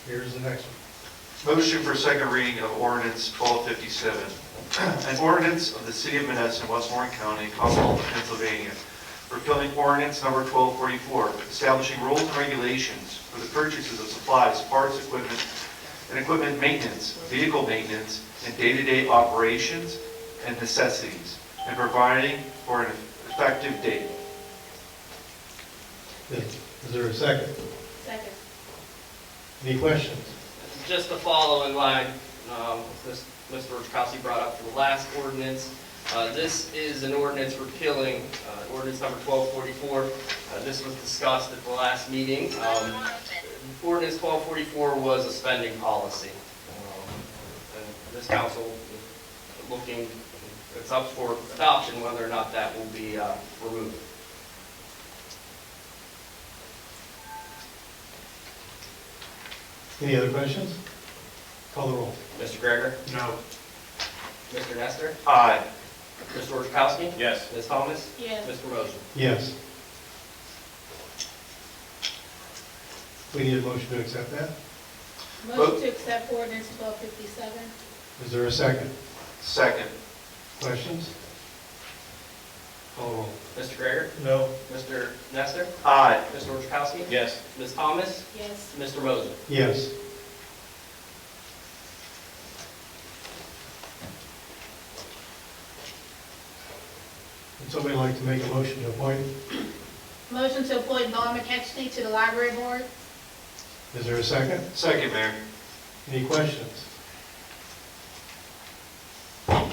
Here's the next one.
Motion for second reading of ordinance 1257. An ordinance of the City of Monessen, Westmoreland County, Commonwealth of Pennsylvania, repealing ordinance number 1244, establishing rules and regulations for the purchases of supplies, parts, equipment, and equipment maintenance, vehicle maintenance, and day-to-day operations and necessities, and providing for an effective date.
Is there a second?
Second.
Any questions?
Just to follow in line, Mr. Orchowski brought up for the last ordinance. This is an ordinance repealing ordinance number 1244. This was discussed at the last meeting. Ordinance 1244 was a spending policy. And this council is looking, it's up for adoption whether or not that will be removed.
Any other questions? Call the roll.
Mr. Greger?
No.
Mr. Nestor?
Aye.
Mr. Wojciechowski?
Yes.
Ms. Thomas?
Yes.
Mr. Moser?
Yes. We need a motion to accept that.
Motion to accept ordinance 1257.
Is there a second?
Second.
Questions? Call roll.
Mr. Greger?
No.
Mr. Nestor?
Aye.
Mr. Wojciechowski?
Yes.
Ms. Thomas?
Yes.
Mr. Moser?
Yes. Would somebody like to make a motion to appoint?
Motion to appoint Dawn McKechnie to the library board.
Is there a second?
Second, Mayor.
Any questions? Call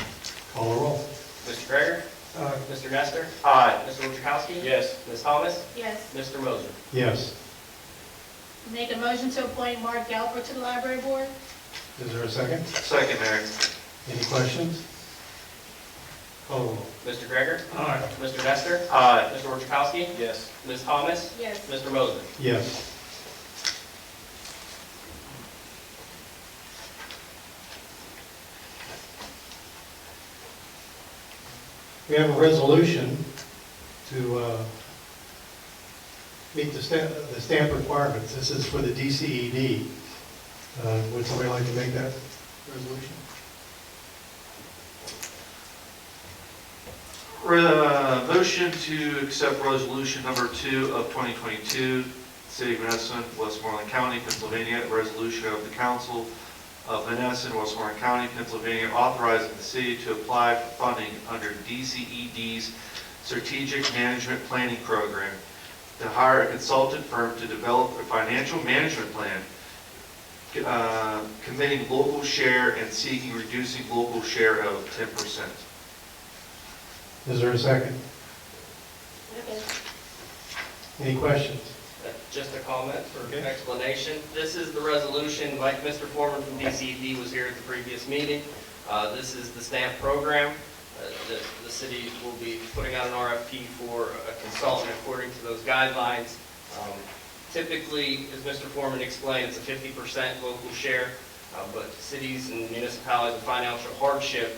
the roll.
Mr. Greger?
Aye.
Mr. Nestor?
Aye.
Mr. Wojciechowski?
Yes.
Ms. Thomas?
Yes.
Mr. Moser?
Yes.
Make a motion to appoint Mark Galper to the library board.
Is there a second?
Second, Mayor.
Any questions? Call the roll.
Mr. Greger?
Aye.
Mr. Nestor?
Aye.
Mr. Wojciechowski?
Yes.
Ms. Thomas?
Yes.
Mr. Moser?
Yes. We have a resolution to meet the stamp requirements. This is for the DCED. Would somebody like to make that resolution?
Motion to accept resolution number 2 of 2022, City of Monessen, Westmoreland County, Pennsylvania, a resolution of the Council of Monessen, Westmoreland County, Pennsylvania, authorizing the city to apply for funding under DCED's Strategic Management Planning Program, to hire a consultant firm to develop a financial management plan, committing local share and seeking reducing local share of 10%.
Is there a second?
Okay.
Any questions?
Just a comment for explanation. This is the resolution, like Mr. Foreman from DCED was here at the previous meeting. This is the stamp program. The city will be putting out an RFP for a consultant according to those guidelines. Typically, as Mr. Foreman explained, it's a 50% local share, but cities and municipalities with financial hardship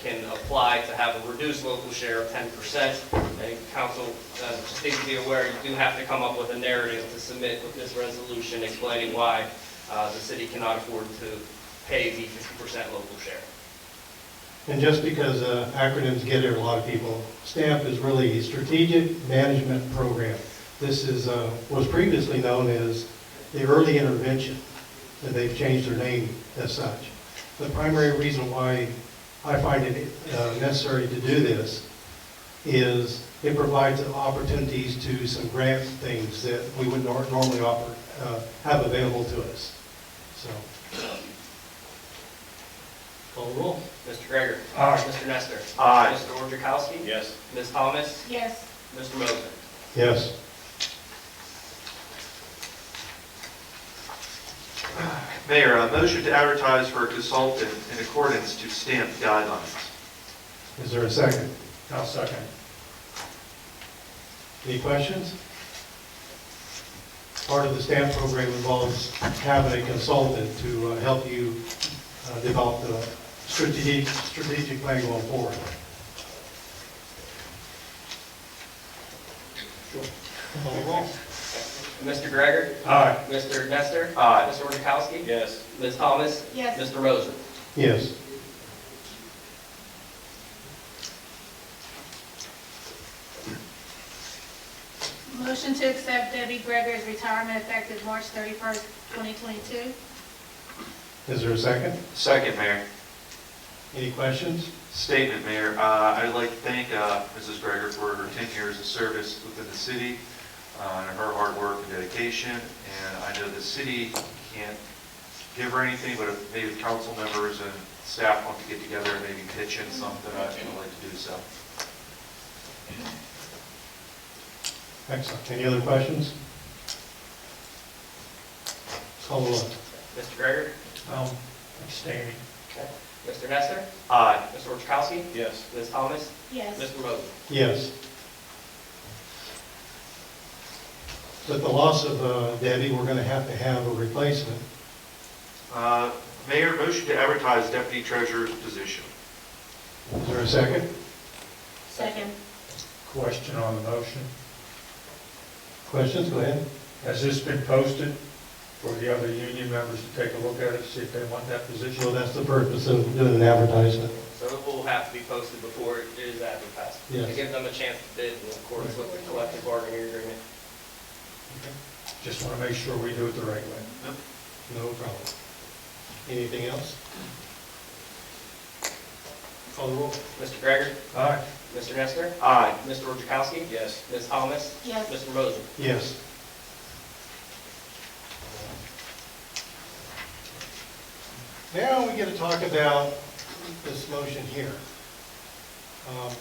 can apply to have a reduced local share of 10%. And council just needs to be aware, you do have to come up with a narrative to submit with this resolution explaining why the city cannot afford to pay the 50% local share.
And just because acronyms get it, a lot of people, STAMP is really a Strategic Management Program. This is was previously known as the Early Intervention, and they've changed their name as such. The primary reason why I find it necessary to do this is it provides opportunities to some grant things that we would normally have available to us. So, call the roll.
Mr. Greger.
Aye.
Mr. Nestor.
Aye.
Mr. Wojciechowski.
Yes.
Ms. Thomas.
Yes.
Mr. Moser.
Yes.
Mayor, a motion to advertise for a consultant in accordance to stamp guidelines.
Is there a second?
I'll second.
Any questions? Part of the STAMP program involves having a consultant to help you develop the strategic plan going forward. Call the roll.
Mr. Greger.
Aye.
Mr. Nestor.
Aye.
Mr. Wojciechowski.
Yes.
Ms. Thomas.
Yes.
Mr. Moser.
Yes.
Motion to accept Debbie Greger's retirement effective March 31st, 2022.
Is there a second?
Second, Mayor.
Any questions?
Statement, Mayor. I'd like to thank Mrs. Greger for her 10 years of service within the city, and her hard work and dedication. And I know the city can't give her anything, but if maybe the council members and staff want to get together and maybe pitch in something, I'd like to do so.
Excellent. Any other questions? Call the roll.
Mr. Greger.
Abstaining.
Okay. Mr. Nestor.
Aye.
Mr. Wojciechowski.
Yes.
Ms. Thomas.
Yes.
Mr. Moser.
Yes. With the loss of Debbie, we're going to have a replacement.
Mayor, motion to advertise deputy treasurer's position.
Is there a second?
Second.
Question on the motion.
Questions, go ahead.
Has this been posted for the other union members to take a look at it, see if they want that position?
So that's the purpose of doing an advertisement.
So it will have to be posted before it is advertised.
Yes.
To give them a chance to bid in accordance with the collective bargaining agreement.
Just want to make sure we do it the right way.
No problem. Anything else? Call the roll.
Mr. Greger?
Aye.
Mr. Nestor?
Aye.
Mr. Wojciechowski? Yes. Ms. Thomas?
Yes.
Mr. Moser?
Yes. Now we get to talk about this motion here. I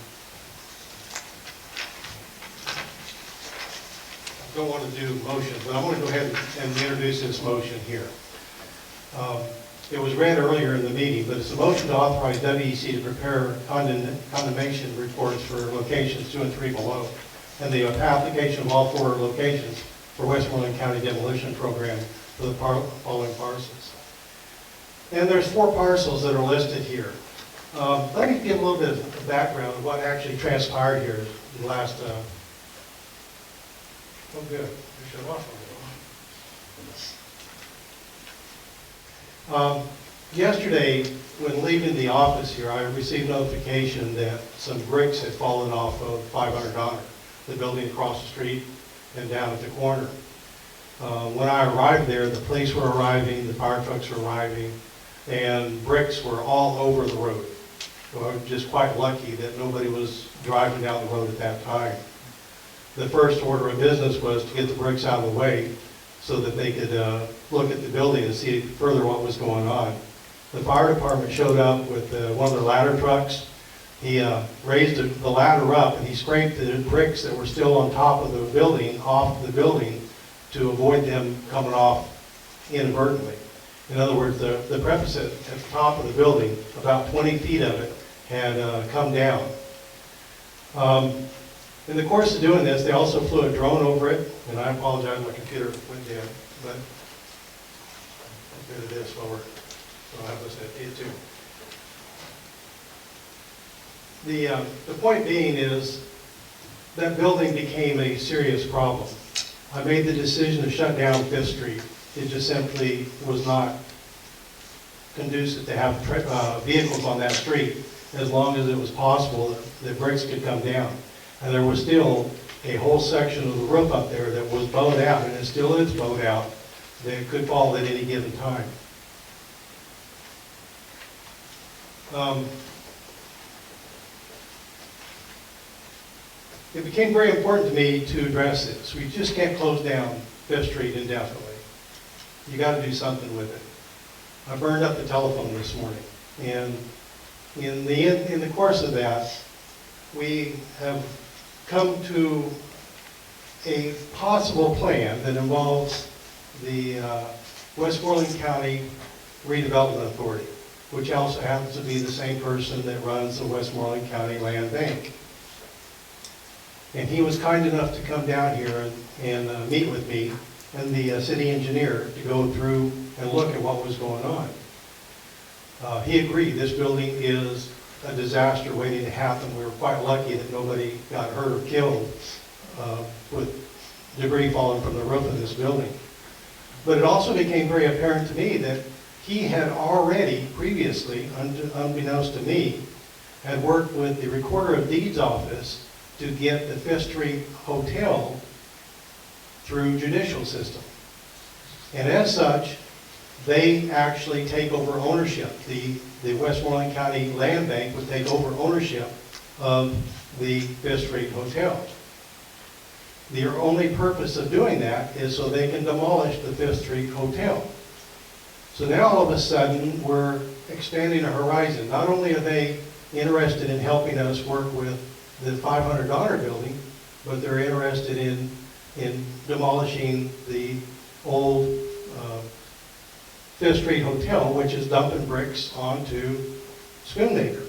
don't want to do motions, but I want to go ahead and introduce this motion here. It was read earlier in the meeting, but it's a motion to authorize WEC to prepare condemnation reports for locations 2 and 3 below, and the application of all 4 locations for Westmoreland County Demolition Program for the following parcels. And there's 4 parcels that are listed here. Let me give a little bit of background of what actually transpired here in the last, oh good, I shut off a little. Yesterday, when leaving the office here, I received notification that some bricks had fallen off of 500 Donner, the building across the street and down at the corner. When I arrived there, the police were arriving, the fire trucks were arriving, and bricks were all over the road. So I was just quite lucky that nobody was driving down the road at that time. The first order of business was to get the bricks out of the way so that they could look at the building and see further what was going on. The fire department showed up with one of their ladder trucks. He raised the ladder up and he scraped the bricks that were still on top of the building off the building to avoid them coming off inadvertently. In other words, the preface at the top of the building, about 20 feet of it, had come down. In the course of doing this, they also flew a drone over it, and I apologize, my computer went dead, but I'll get to this while I'll have this at it too. The point being is that building became a serious problem. I made the decision to shut down 5th Street. It just simply was not conducive to have vehicles on that street as long as it was possible that bricks could come down. And there was still a whole section of the roof up there that was bowed out, and it still is bowed out, that could fall at any given time. It became very important to me to address this. We just can't close down 5th Street indefinitely. You got to do something with it. I burned up the telephone this morning, and in the course of that, we have come to a possible plan that involves the Westmoreland County Redevelopment Authority, which also happens to be the same person that runs the Westmoreland County Land Bank. And he was kind enough to come down here and meet with me and the city engineer to go through and look at what was going on. He agreed this building is a disaster waiting to happen. We were quite lucky that nobody got hurt or killed with debris falling from the roof of this building. But it also became very apparent to me that he had already previously, unbeknownst to me, had worked with the Recorder of Deeds office to get the 5th Street Hotel through judicial system. And as such, they actually take over ownership. The Westmoreland County Land Bank would take over ownership of the 5th Street Hotel. Their only purpose of doing that is so they can demolish the 5th Street Hotel. So now all of a sudden we're expanding our horizon. Not only are they interested in helping us work with the $500 building, but they're interested in demolishing the old 5th Street Hotel, which is dumping bricks onto Schoonmaker.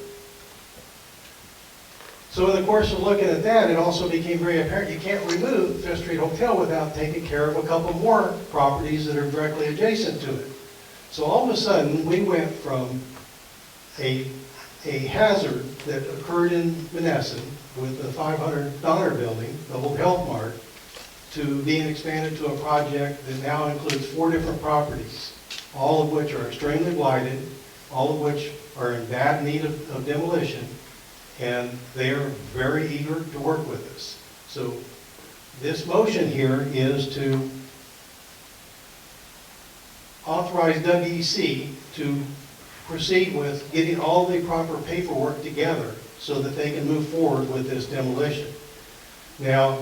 So in the course of looking at that, it also became very apparent you can't remove 5th Street Hotel without taking care of a couple more properties that are directly adjacent to it. So all of a sudden, we went from a a hazard that occurred in Monessen with the $500 building, the old Health Mart, to being expanded to a project that now includes 4 different properties, all of which are extremely blighted, all of which are in bad need of demolition, and they are very eager to work with us. So this motion here is to authorize WEC to proceed with getting all the proper paperwork together so that they can move forward with this demolition. Now,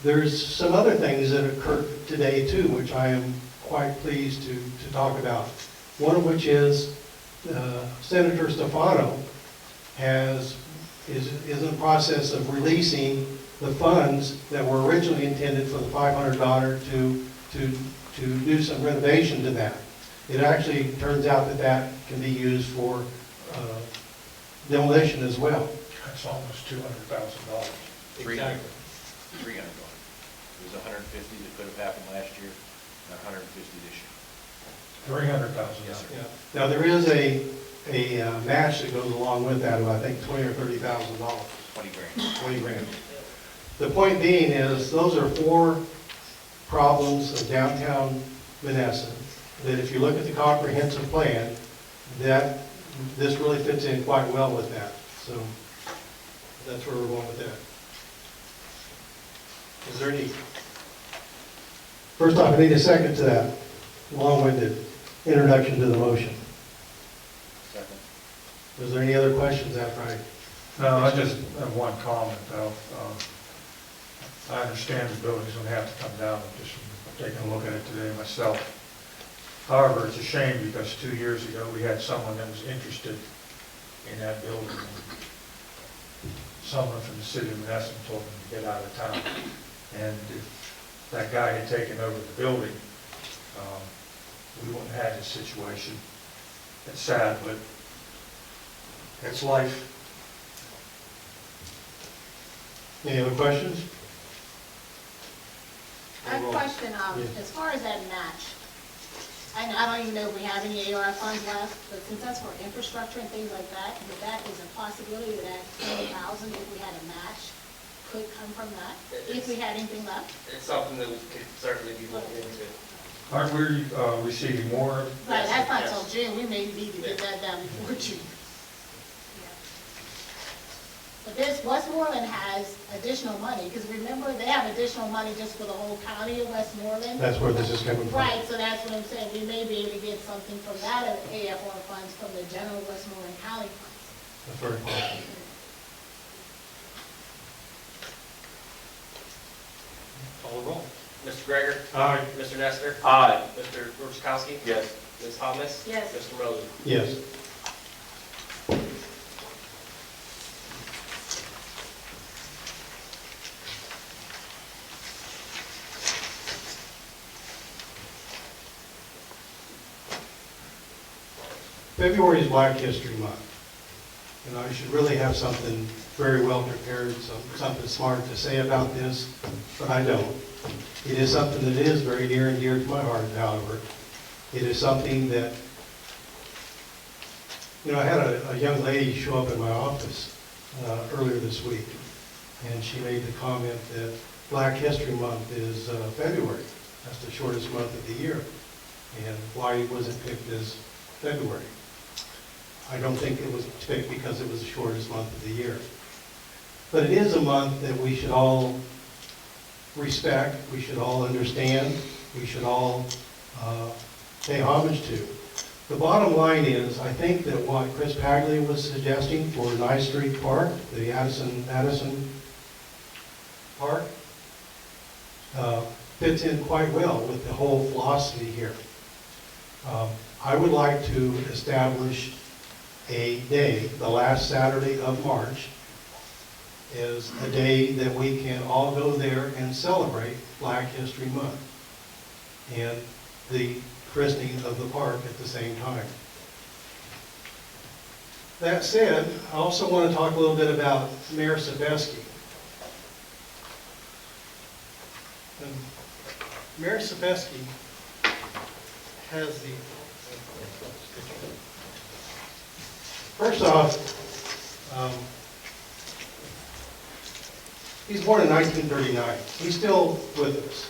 there's some other things that occurred today too, which I am quite pleased to talk about. One of which is Senator Stefano is in the process of releasing the funds that were originally intended for the $500 to do some renovation to that. It actually turns out that that can be used for demolition as well.
That's almost $200,000.
$300,000. It was 150 that could have happened last year, and 150 this year.
$300,000.
Yes, sir.
Yeah. Now, there is a match that goes along with that of, I think, $20,000 or $30,000.
20 grand.
20 grand. The point being is, those are 4 problems of downtown Monessen that if you look at the comprehensive plan, that this really fits in quite well with that. So that's where we're going with that. Is there any? First off, I need a second to that long-winded introduction to the motion.
Second.
Was there any other questions after I?
No, I just have one comment though. I understand the building's going to have to come down. I'm just taking a look at it today myself. However, it's a shame because 2 years ago we had someone that was interested in that building. Someone from the city of Monessen told him to get out of town. And if that guy had taken over the building, we wouldn't have had this situation. It's sad, but it's life.
Any other questions?
I have a question,
Yes.
as far as that match, I don't even know if we have any AR funds left, but since that's for infrastructure and things like that, that is a possibility that 20,000, if we had a match, could come from that, if we had anything left?
It's something that we could certainly be looking into.
Aren't we receiving more?
Right, that's not
Yes.
till June, we may need to get that done before June. But Westmoreland has additional money, because remember, they have additional money just for the whole county of Westmoreland.
That's where this is coming from.
Right, so that's what I'm saying, we may be able to get something from that AFR funds from the general Westmoreland County funds.
That's very possible.
Call the roll.
Mr. Greger?
Aye.
Mr. Nestor?
Aye.
Mr. Borchkowski?
Yes.
Ms. Thomas?
Yes.
Mr. Mosley?
Yes. February is Black History Month, and I should really have something very well prepared, something smart to say about this, but I don't. It is something that is very near and dear to my heart, however. It is something that, I had a young lady show up in my office earlier this week, and she made the comment that Black History Month is February. That's the shortest month of the year, and why was it picked as February? I don't think it was picked because it was the shortest month of the year. But it is a month that we should all respect, we should all understand, we should all pay homage to. The bottom line is, I think that what Chris Pagley was suggesting for Ninth Street Park, the Addison Park, fits in quite well with the whole philosophy here. I would like to establish a day, the last Saturday of March, is a day that we can all go there and celebrate Black History Month and the christening of the park at the same time. That said, I also want to talk a little bit about Mayor Sebeski. Mayor Sebeski has the First off, he's born in 1939. He's still with us.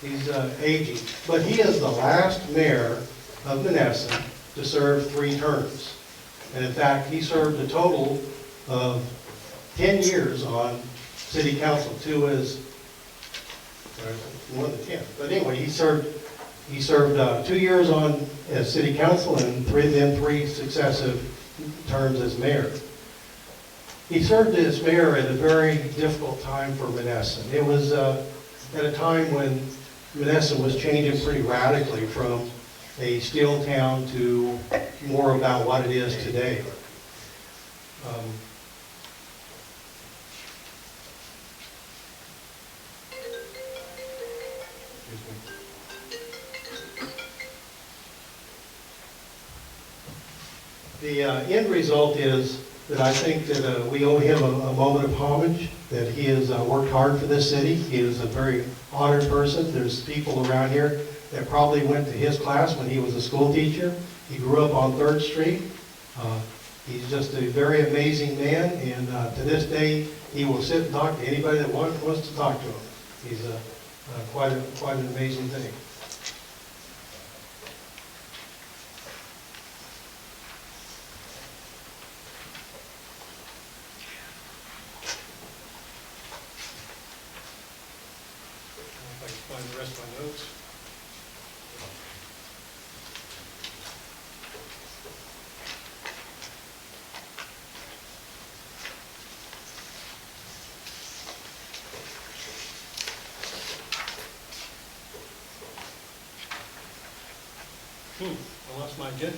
He's aging. But he is the last mayor of Monessen to serve 3 terms. And in fact, he served a total of 10 years on city council, 2 as, more than 10. But anyway, he served 2 years on as city council and 3 successive terms as mayor. He served as mayor at a very difficult time for Monessen. It was at a time when Monessen was changing pretty radically from a steel town to more about what it is today. The end result is that I think that we owe him a moment of homage, that he has worked hard for this city. He is a very honored person. There's people around here that probably went to his class when he was a school teacher. He grew up on 3rd Street. He's just a very amazing man, and to this day, he will sit and talk to anybody that wants to talk to him. He's quite an amazing thing. If I can find the rest of my notes. I lost my agenda.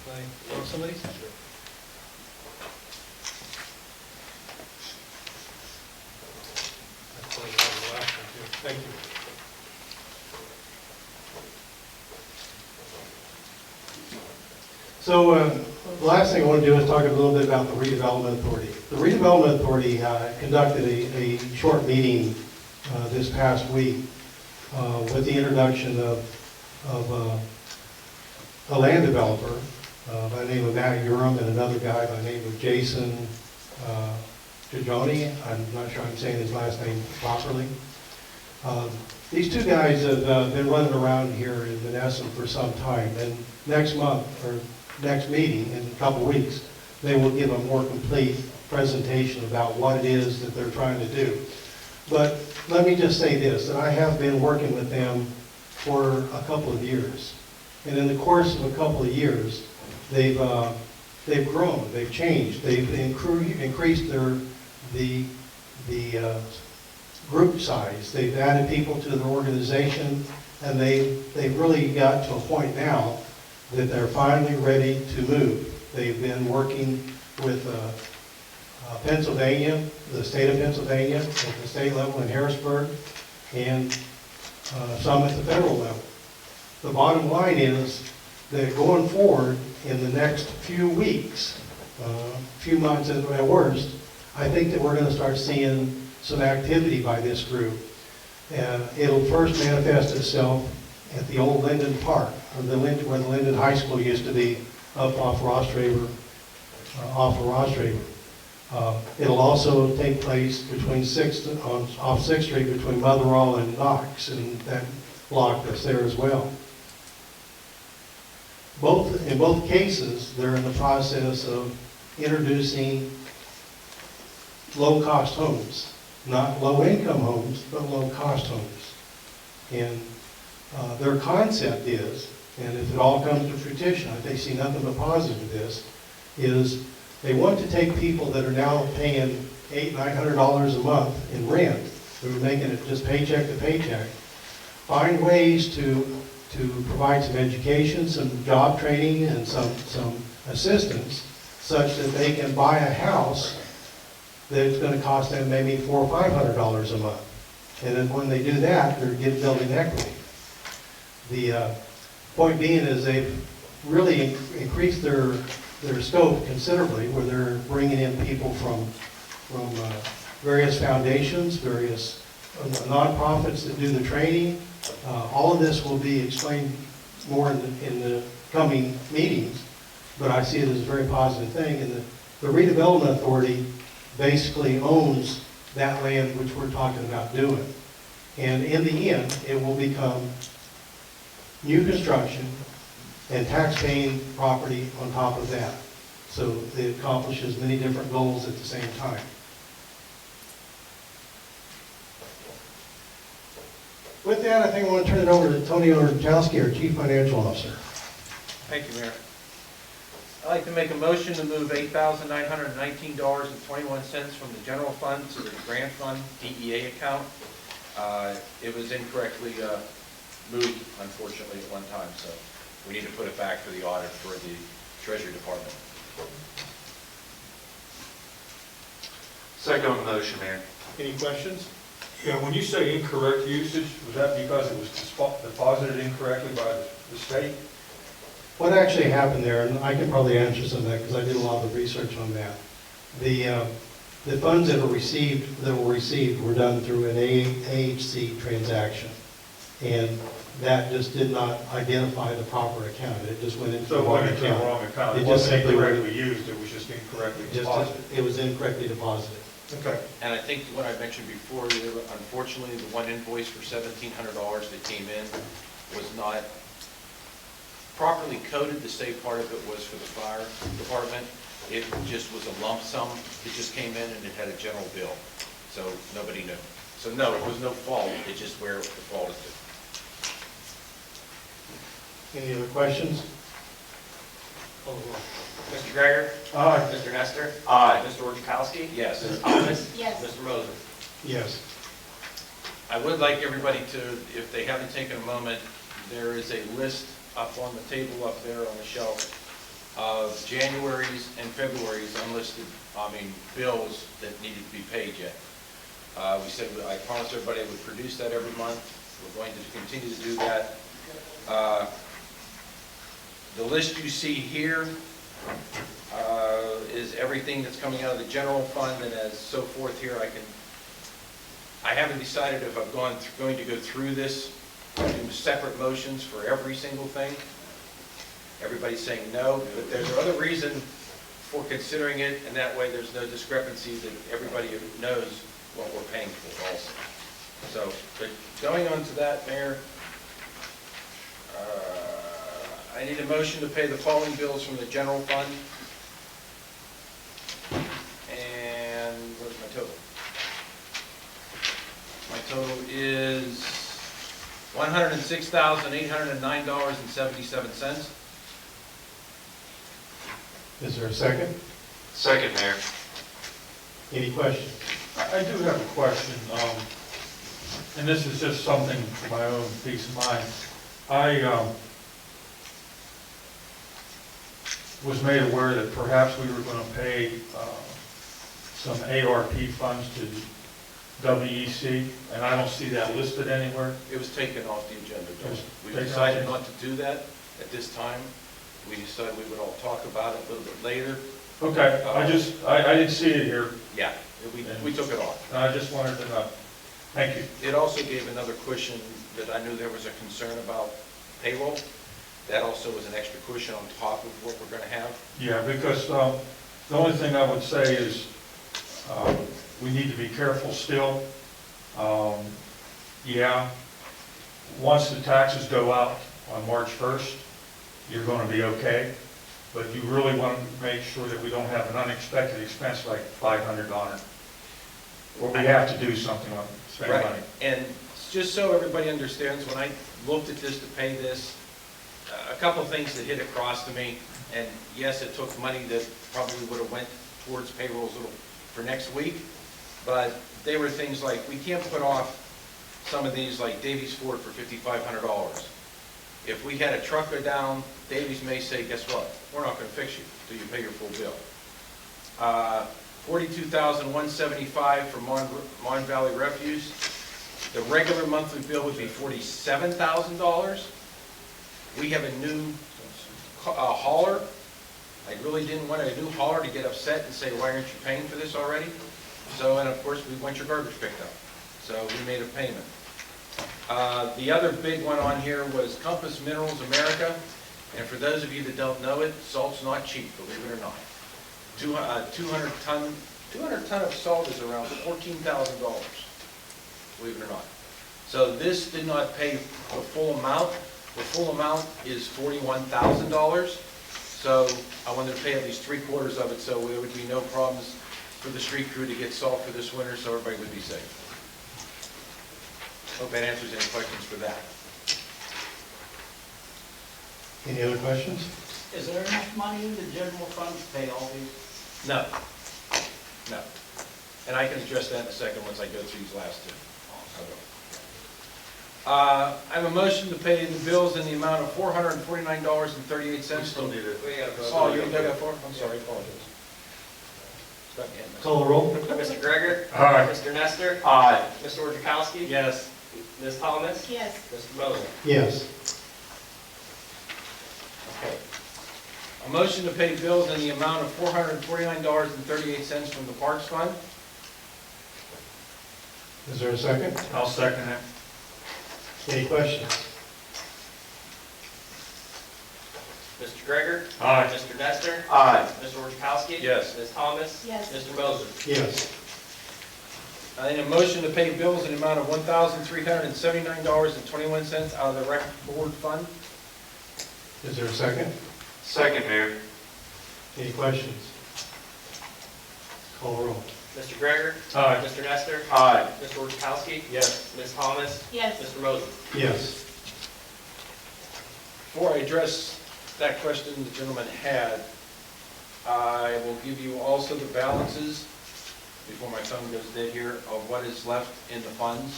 Can I borrow some of these? That's probably the last one too. Thank you. So the last thing I want to do is talk a little bit about the Redevelopment Authority. The Redevelopment Authority conducted a short meeting this past week with the introduction of a land developer by the name of Matt Urim and another guy by the name of Jason Gigioni. I'm not sure I'm saying his last name properly. These 2 guys have been running around here in Monessen for some time, and next month, or next meeting in a couple weeks, they will give a more complete presentation about what it is that they're trying to do. But let me just say this, that I have been working with them for a couple of years. And in the course of a couple of years, they've grown, they've changed, they've increased the group size, they've added people to their organization, and they've really got to a point now that they're finally ready to move. They've been working with Pennsylvania, the state of Pennsylvania, at the state level in Harrisburg, and some at the federal level. The bottom line is that going forward in the next few weeks, few months at worst, I think that we're going to start seeing some activity by this group. And it'll first manifest itself at the old Linden Park, or where the Linden High School used to be, up off Rostraver. It'll also take place between off 6th Street between Motherwell and Knox, and that block that's there as well. In both cases, they're in the process of introducing low-cost homes, not low-income homes, but low-cost homes. And their concept is, and if it all comes to fruition, they see nothing but positive to this, is they want to take people that are now paying $800–900 a month in rent, who are making it just paycheck to paycheck, find ways to provide some education, some job training, and some assistance, such that they can buy a house that's going to cost them maybe $400 or $500 a month. And then when they do that, they're building equity. The point being is they've really increased their scope considerably, where they're bringing in people from various foundations, various nonprofits that do the training. All of this will be explained more in the coming meetings. but I see it as a very positive thing. And the redevelopment authority basically owns that land which we're talking about doing. And in the end, it will become new construction and tax-paying property on top of that. So it accomplishes many different goals at the same time. With that, I think I want to turn it over to Tony Orchowski, our Chief Financial Officer.
Thank you, Mayor. I'd like to make a motion to move $8,919.21 from the general fund to the grant fund DEA account. It was incorrectly moved, unfortunately, at one time, so we need to put it back for the audit for the Treasury Department.
Second on the motion, Mayor.
Any questions?
Yeah, when you say incorrect usage, was that because it was deposited incorrectly by the state?
What actually happened there, and I can probably answer some of that because I did a lot of the research on that. The funds that were received were done through an AHC transaction, and that just did not identify the proper account. It just went into the wrong account.
So it went into the wrong account. It
It just
wasn't
simply
incorrectly used, it was just incorrectly deposited.
It was incorrectly deposited.
Okay.
And I think what I mentioned before, unfortunately, the one invoice for $1,700 that came in was not properly coded to say part of it was for the fire department. It just was a lump sum. It just came in and it had a general bill. So nobody knew. So no, it was no fault. It's just where the fault is due.
Any other questions?
Mr. Greger?
Aye.
Mr. Nestor?
Aye.
Mr. Orchowski?
Yes.
Ms. Thomas?
Yes.
Mr. Moser?
Yes.
I would like everybody to, if they haven't taken a moment, there is a list up on the table up there on the shelf of January's and February's unlisted, bills that needed to be paid yet. We said, I promised everybody I would produce that every month. We're going to continue to do that. The list you see here is everything that's coming out of the general fund, and as so forth here, I haven't decided if I'm going to go through this, do separate motions for every single thing. Everybody's saying no, but there's other reason for considering it, and that way there's no discrepancy, that everybody knows what we're paying for also. So, but going on to that, Mayor, I need a motion to pay the following bills from the general fund. And where's my total? My total is $106,809.77.
Is there a second?
Second, Mayor.
Any questions?
I do have a question, and this is just something for my own peace of mind. I was made aware that perhaps we were going to pay some ARP funds to WEC, and I don't see that listed anywhere.
It was taken off the agenda. We
taken
decided
off.
not to do that at this time. We decided we would all talk about it a little bit later.
Okay, I didn't see it here.
Yeah, we took it off.
And I just wanted to know. Thank you.
It also gave another cushion that I knew there was a concern about payroll. That also was an extra cushion on top of what we're going to have.
Yeah, because the only thing I would say is we need to be careful still. Yeah, once the taxes go out on March 1st, you're going to be okay. But you really want to make sure that we don't have an unexpected expense like $500, or we have to do something on spending
Right.
money.
And just so everybody understands, when I looked at this to pay this, a couple of things that hit across to me, and yes, it took money that probably would have went towards payrolls for next week, but they were things like, we can't put off some of these like Davies Ford for $5,500. If we had a truck go down, Davies may say, guess what? We're not going to fix you until you pay your full bill. $42,175 for Mon Valley Refuse. The regular monthly bill would be $47,000. We have a new hauler. I really didn't want a new hauler to get upset and say, why aren't you paying for this already? So, and of course, we want your garbage picked up. So we made a payment. The other big one on here was Compass Minerals America. And for those of you that don't know it, salt's not cheap, believe it or not. 200 ton of salt is around $14,000, believe it or not. So this did not pay the full amount. The full amount is $41,000. So I wanted to pay at least 3/4 of it, so there would be no problems for the street crew to get salt for this winter, so everybody would be safe. Hope that answers any questions for that.
Any other questions?
Is there enough money in the general fund to pay all these?
No. No. And I can address that in a second once I go through these last two. I have a motion to pay the bills in the amount of $449.38.
Still need it.
Oh, you got four? I'm sorry, I apologize. Stuck in.
Call the roll.
Mr. Greger?
Aye.
Mr. Nestor?
Aye.
Mr. Wojciechowski?
Yes.
Ms. Thomas?
Yes.
Mr. Moser?
Yes.
Okay. A motion to pay bills in the amount of $449.38 from the Parks Fund.
Is there a second?
I'll second it.
Any questions?
Mr. Greger?
Aye.
Mr. Nestor?
Aye.
Mr. Wojciechowski?
Yes.
Ms. Thomas?
Yes.
Mr. Moser?
Yes.
I need a motion to pay bills in the amount of $1,379.21 out of the Rec Board Fund.
Is there a second?
Second, Mayor.
Any questions? Call the roll.
Mr. Greger?
Aye.
Mr. Nestor?
Aye.
Mr. Wojciechowski?
Yes.
Ms. Thomas?
Yes.
Mr. Moser?
Yes.
Before I address that question the gentleman had, I will give you also the balances, before my tongue goes dead here, of what is left in the funds.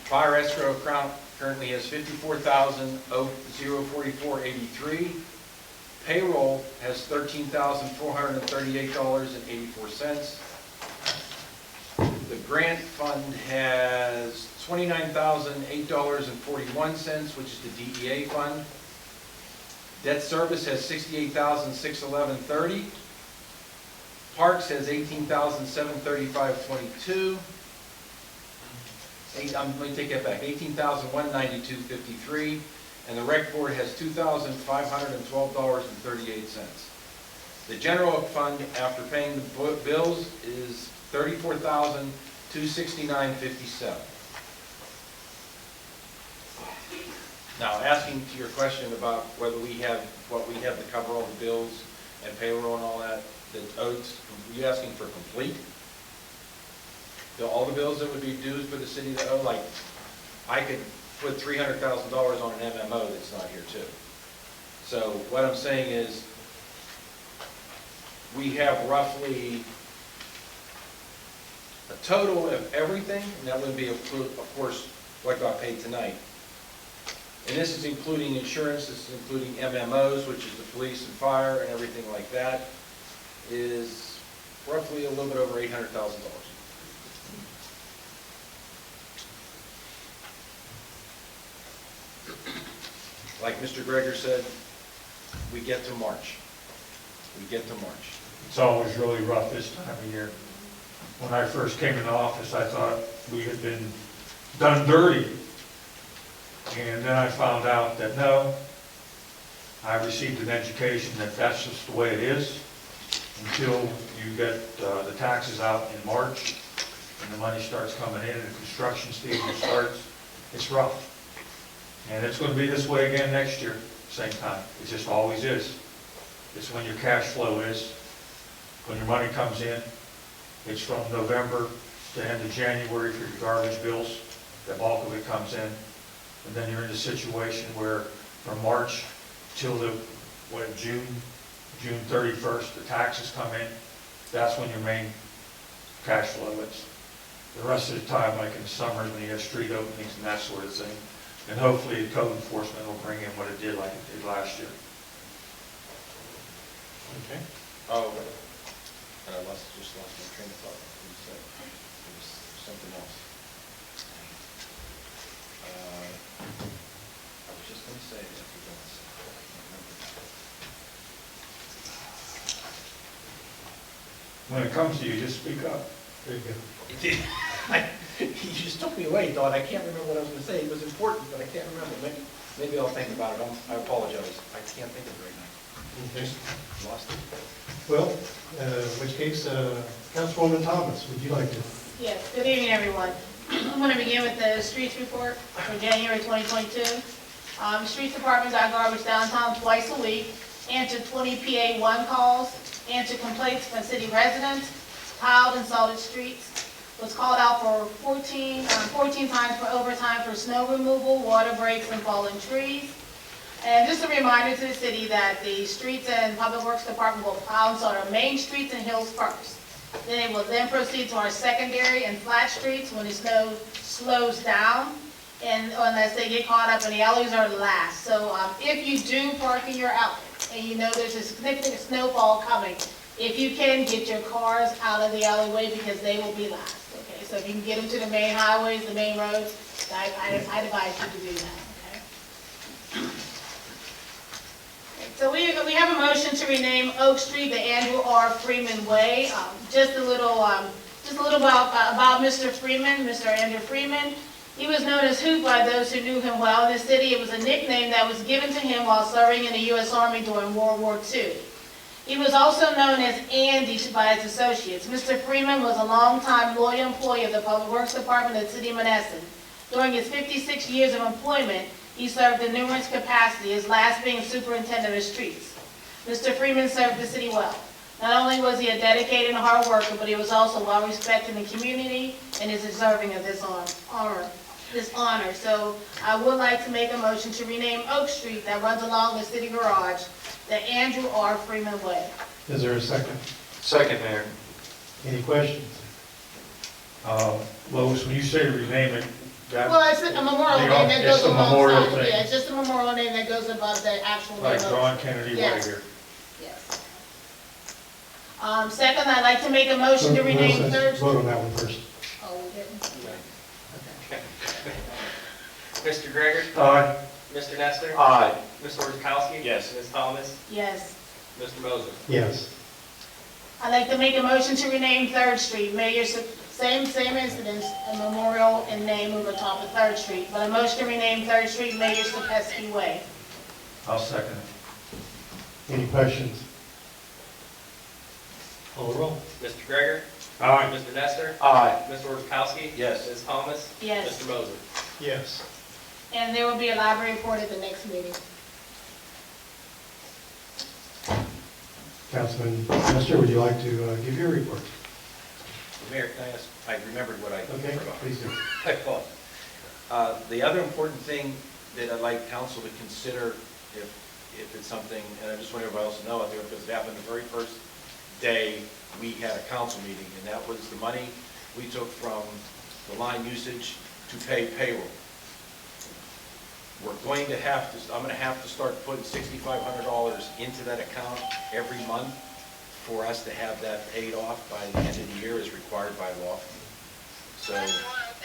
Fire escrow account currently has $54,044.83. Payroll has $13,438.84. The grant fund has $29,008.41, which is the DEA fund. Debt service has $68,611.30. Parks has $18,735.22. Let me take that back, $18,192.53. And the rec board has $2,512.38. The general fund, after paying the bills, is $34,269.57. Now, asking to your question about whether we have what we have to cover all the bills and payroll and all that, are you asking for complete? All the bills that would be due for the city to owe, like, I could put $300,000 on an MMO that's not here too. So what I'm saying is, we have roughly a total of everything, and that would be, of course, what got paid tonight. And this is including insurance, this is including MMOs, which is the police and fire and everything like that, is roughly a little bit over $800,000. Like Mr. Greger said, we get to March. We get to March.
It's always really rough this time of year. When I first came into office, I thought we had been done dirty. And then I found out that no, I received an education that that's just the way it is until you get the taxes out in March and the money starts coming in and the construction season starts. It's rough. And it's going to be this way again next year, same time. It just always is. It's when your cash flow is, when your money comes in. It's from November to end of January for your garbage bills. The bulk of it comes in. And then you're in a situation where from March till June 31st, the taxes come in. That's when your main cash flow is. The rest of the time, like in the summer, when you have street openings and that sort of thing. And hopefully the code enforcement will bring in what it did like it did last year.
Okay.
Oh, and I just lost my train of thought. It was something else. I was just going to say that.
When it comes to you, just speak up.
There you go.
You just took me away, Don. I can't remember what I was going to say. It was important, but I can't remember. Maybe I'll think about it. I apologize. I can't think of it right now.
Okay.
Lost it.
Well, in which case, Councilwoman Thomas, would you like to?
Yes, good evening, everyone. I'm going to begin with the streets report for January 2022. Streets Department got garbage downtown twice a week, answered 20 PA1 calls, answered complaints from city residents, tiled and salted streets, was called out for 14 times for overtime for snow removal, water breaks, and fallen trees. And just a reminder to the city that the Streets and Public Works Department will plow and salt our main streets and hills first. Then it will then proceed to our secondary and flat streets when the snow slows down, and unless they get caught up, and the alleys are last. So if you do park in your alley and you know there's a significant snowfall coming, if you can, get your cars out of the alleyway because they will be last. Okay, so if you can get them to the main highways, the main roads, I advise you to do that. Okay. So we have a motion to rename Oak Street the Andrew R. Freeman Way. Just a little about Mr. Freeman, Mr. Andrew Freeman. He was known as Hoot by those who knew him well in the city. It was a nickname that was given to him while serving in the U.S. Army during World War II. He was also known as Andy by his associates. Mr. Freeman was a longtime loyal employee of the Public Works Department of the City of Monessen. During his 56 years of employment, he served in numerous capacities, his last being superintendent of streets. Mr. Freeman served the city well. Not only was he a dedicated and hard worker, but he was also well respected in the community and is deserving of this honor. So I would like to make a motion to rename Oak Street that runs along the city garage the Andrew R. Freeman Way.
Is there a second?
Second, Mayor.
Any questions?
Lois, when you say rename it, that.
Well, it's a memorial name that
It's
goes
a memorial
alongside.
thing.
Yeah, it's just a memorial name that goes above the actual name.
Like
of-
John Kennedy Way
Yes.
here.
Yes. Second, I'd like to make a motion to rename
Let's
Third.
vote on that one first.
Oh, we didn't?
Mr. Greger?
Aye.
Mr. Nestor?
Aye.
Mr. Orzachowski?
Yes.
Ms. Thomas?
Yes.
Mr. Moser?
Yes.
I'd like to make a motion to rename Third Street. Mayor, same incidents, a memorial and name over top of Third Street. But a motion to rename Third Street Mayor Sapesky Way.
I'll second it.
Any questions? Call the roll.
Mr. Greger?
Aye.
Mr. Nestor?
Aye.
Mr. Orzachowski?
Yes.
Ms. Thomas?
Yes.
Mr. Moser?
Yes.
And there will be a library report at the next meeting.
Councilman Nestor, would you like to give your report?
Mayor, can I ask, I remembered what I
Okay,
forgot.
please do.
I thought. The other important thing that I'd like council to consider, if it's something, and I just want everybody else to know out there, because it happened the very first day we had a council meeting, and that was the money we took from the line usage to pay payroll. We're going to have to, I'm going to have to start putting $6,500 into that account every month for us to have that paid off by the end of the year as required by law. So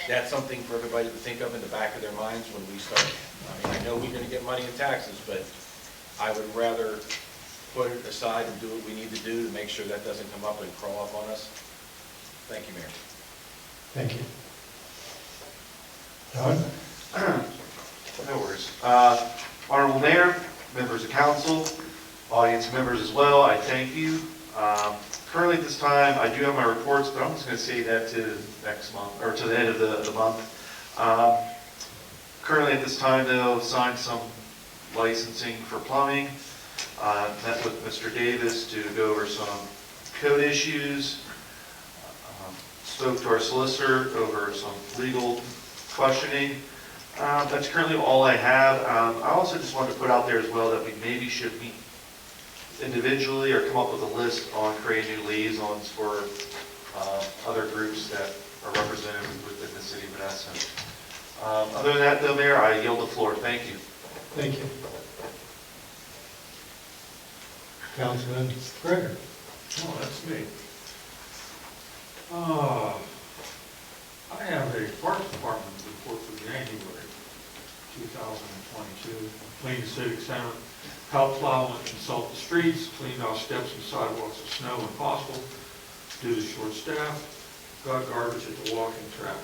that's something for everybody to think of in the back of their minds when we start. I mean, I know we're going to get money in taxes, but I would rather put it aside and do what we need to do to make sure that doesn't come up and crawl up on us. Thank you, Mayor.
Thank you. Don?
No worries. Honorable Mayor, members of council, audience members as well, I thank you. Currently at this time, I do have my reports, but I'm just going to say that to next month, or to the end of the month. Currently at this time, though, signed some licensing for plumbing. Met with Mr. Davis to go over some code issues. Spoke to our solicitor over some legal questioning. That's currently all I have. I also just wanted to put out there as well that we maybe should meet individually or come up with a list on creating new liaisons for other groups that are represented within the city of Monessen. Other than that, though, Mayor, I yield the floor. Thank you.
Thank you. Councilman Greger.
Oh, that's me. I have a Parks Department report for January 2022. Cleaned the civic center, helped plow and salt the streets, cleaned off steps and sidewalks of snow when possible due to short staff, got garbage at the walking track.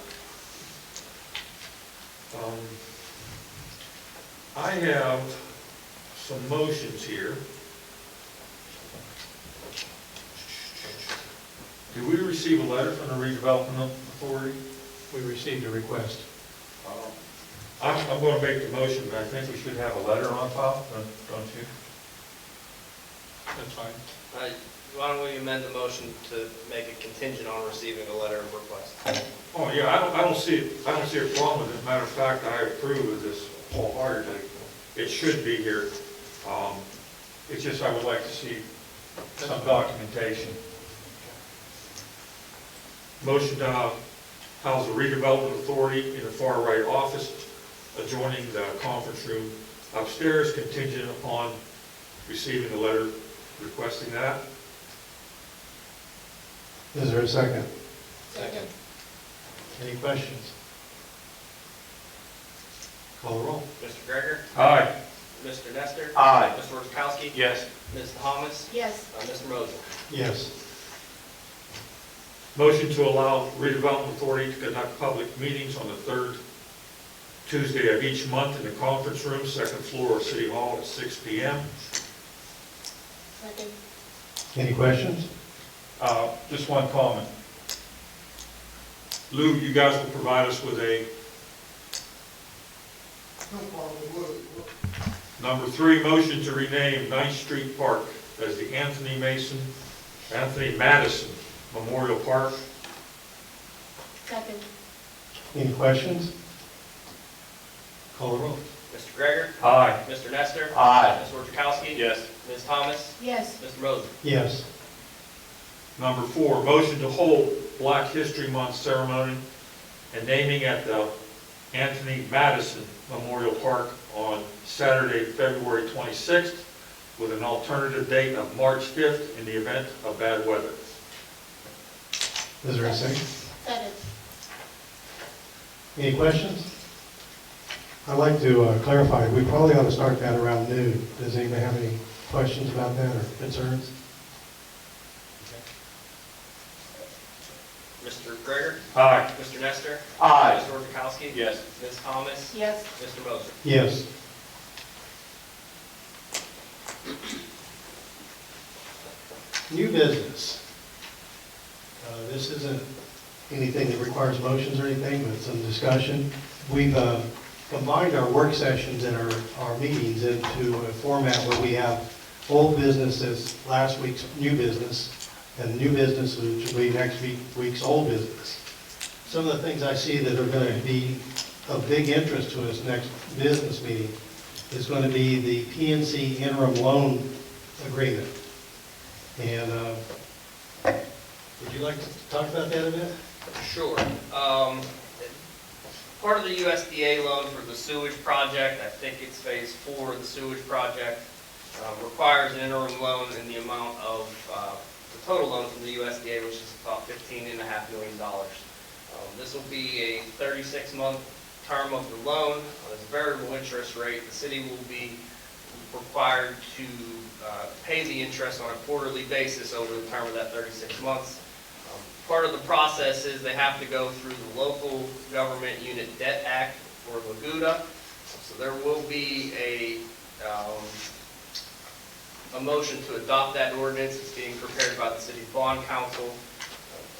I have some motions here. Did we receive a letter from the redevelopment authority?
We received a request.
I'm going to make the motion, but I think we should have a letter on file, don't you?
That's fine.
Why don't we amend the motion to make it contingent on receiving a letter of request?
Oh, yeah, I don't see a problem with it. As a matter of fact, I approve of this wholeheartedly. It should be here. It's just I would like to see some documentation. Motion to house the redevelopment authority in the far right office adjoining the conference room upstairs, contingent upon receiving a letter requesting that.
Is there a second?
Second.
Any questions? Call the roll.
Mr. Greger?
Aye.
Mr. Nestor?
Aye.
Mr. Wojciechowski?
Yes.
Ms. Thomas?
Yes.
Mr. Moser?
Yes.
Motion to allow redevelopment authority to conduct public meetings on the third Tuesday of each month in the conference room, second floor of City Hall at 6 p.m.
Second.
Any questions?
Just one comment. Lou, you guys will provide us with a
No problem, would.
number 3 motion to rename 9th Street Park as the Anthony Madison Memorial Park.
Second.
Any questions? Call the roll.
Mr. Greger?
Aye.
Mr. Nestor?
Aye.
Mr. Wojciechowski?
Yes.
Ms. Thomas?
Yes.
Mr. Moser?
Yes.
Number 4, motion to hold Black History Month ceremony and naming at the Anthony Madison Memorial Park on Saturday, February 26th, with an alternative date of March 5th in the event of bad weather.
Is there a second?
Second.
Any questions? I'd like to clarify, we probably ought to start that around noon. Does anybody have any questions about that or concerns?
Mr. Greger?
Aye.
Mr. Nestor?
Aye.
Mr. Wojciechowski?
Yes.
Ms. Thomas?
Yes.
Mr. Moser?
Yes. New business. This isn't anything that requires motions or anything, but some discussion. We've combined our work sessions and our meetings into a format where we have old business as last week's new business, and new business which will be next week's old business. Some of the things I see that are going to be of big interest to us next business meeting is going to be the PNC interim loan agreement. And would you like to talk about that a bit?
Sure. Part of the USDA loan for the sewage project, I think it's phase 4 of the sewage project, requires an interim loan in the amount of the total loan from the USDA, which is about $15.5 million. This will be a 36-month term of the loan. There's a variable interest rate. The city will be required to pay the interest on a quarterly basis over the term of that 36 months. Part of the process is they have to go through the Local Government Unit Debt Act, or LAGUDA. So there will be a motion to adopt that ordinance. It's being prepared by the City Bond Council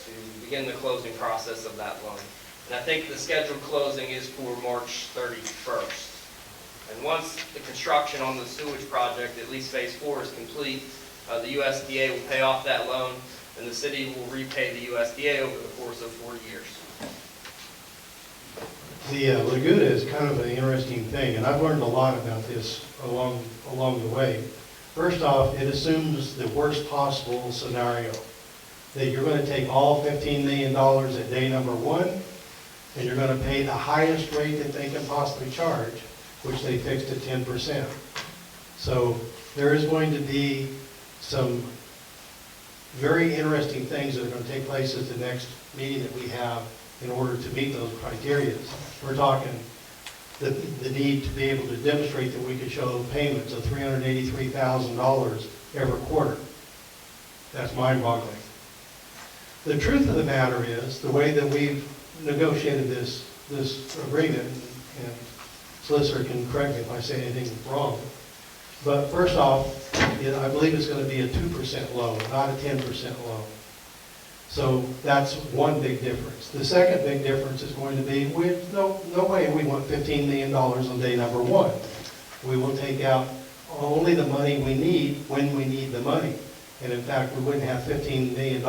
to begin the closing process of that loan. And I think the scheduled closing is for March 31st. And once the construction on the sewage project, at least phase 4, is complete, the USDA will pay off that loan, and the city will repay the USDA over the course of 4 years.
The LAGUDA is kind of an interesting thing, and I've learned a lot about this along the way. First off, it assumes the worst possible scenario, that you're going to take all $15 million at day number 1, and you're going to pay the highest rate that they can possibly charge, which they fixed at 10%. So there is going to be some very interesting things that are going to take place at the next meeting that we have in order to meet those criteria. We're talking the need to be able to demonstrate that we could show payments of $383,000 every quarter. That's mind-boggling. The truth of the matter is, the way that we've negotiated this agreement and solicitor can correct me if I say anything wrong. But first off, I believe it's going to be a 2% loan, not a 10% loan. So that's one big difference. The second big difference is going to be, no way we want $15 million on day number one. We will take out only the money we need when we need the money. And in fact, we wouldn't have $15 million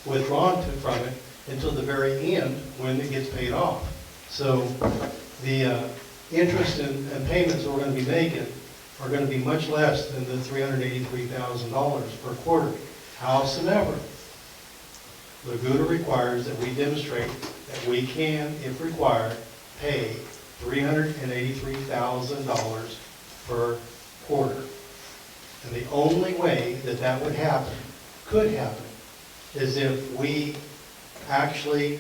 withdrawn from it until the very end when it gets paid off. So the interest and payments that we're going to be making are going to be much less than the $383,000 per quarter. Howsoever, Laguna requires that we demonstrate that we can, if required, pay $383,000 per quarter. And the only way that that would happen, could happen, is if we actually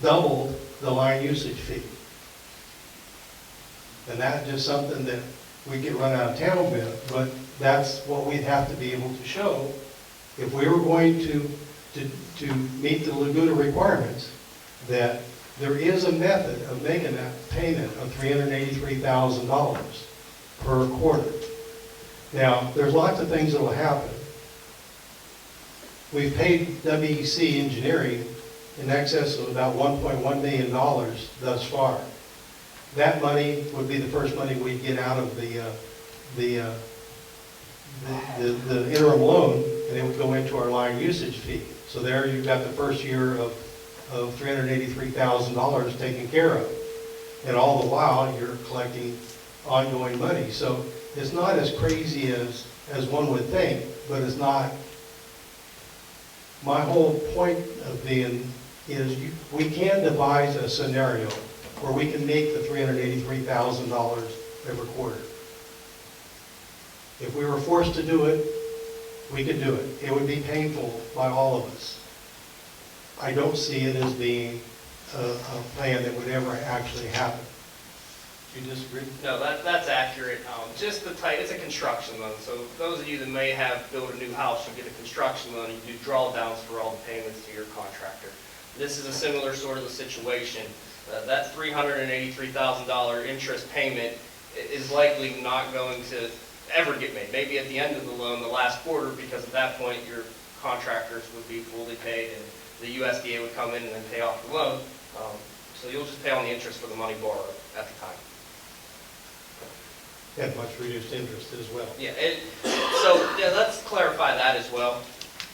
doubled the line usage fee. And that's just something that we get run out of town with, but that's what we'd have to be able to show if we were going to meet the Laguna requirements, that there is a method of making that payment of $383,000 per quarter. Now, there's lots of things that will happen. We've paid WEC Engineering in excess of about $1.1 million thus far. That money would be the first money we'd get out of the interim loan, and it would go into our line usage fee. So there you've got the first year of $383,000 taken care of. And all the while, you're collecting ongoing money. So it's not as crazy as one would think, but it's not. My whole point of being is we can devise a scenario where we can make the $383,000 every quarter. If we were forced to do it, we could do it. It would be painful by all of us. I don't see it as being a plan that would ever actually happen. Do you disagree?
No, that's accurate. Just the type, it's a construction loan. So those of you that may have built a new house, you get a construction loan, you do drawdowns for all the payments to your contractor. This is a similar sort of a situation. That $383,000 interest payment is likely not going to ever get made. Maybe at the end of the loan, the last quarter, because at that point your contractors would be fully paid and the USDA would come in and then pay off the loan. So you'll just pay on the interest for the money borrowed at the time.
At much reduced interest as well.
Yeah, let's clarify that as well.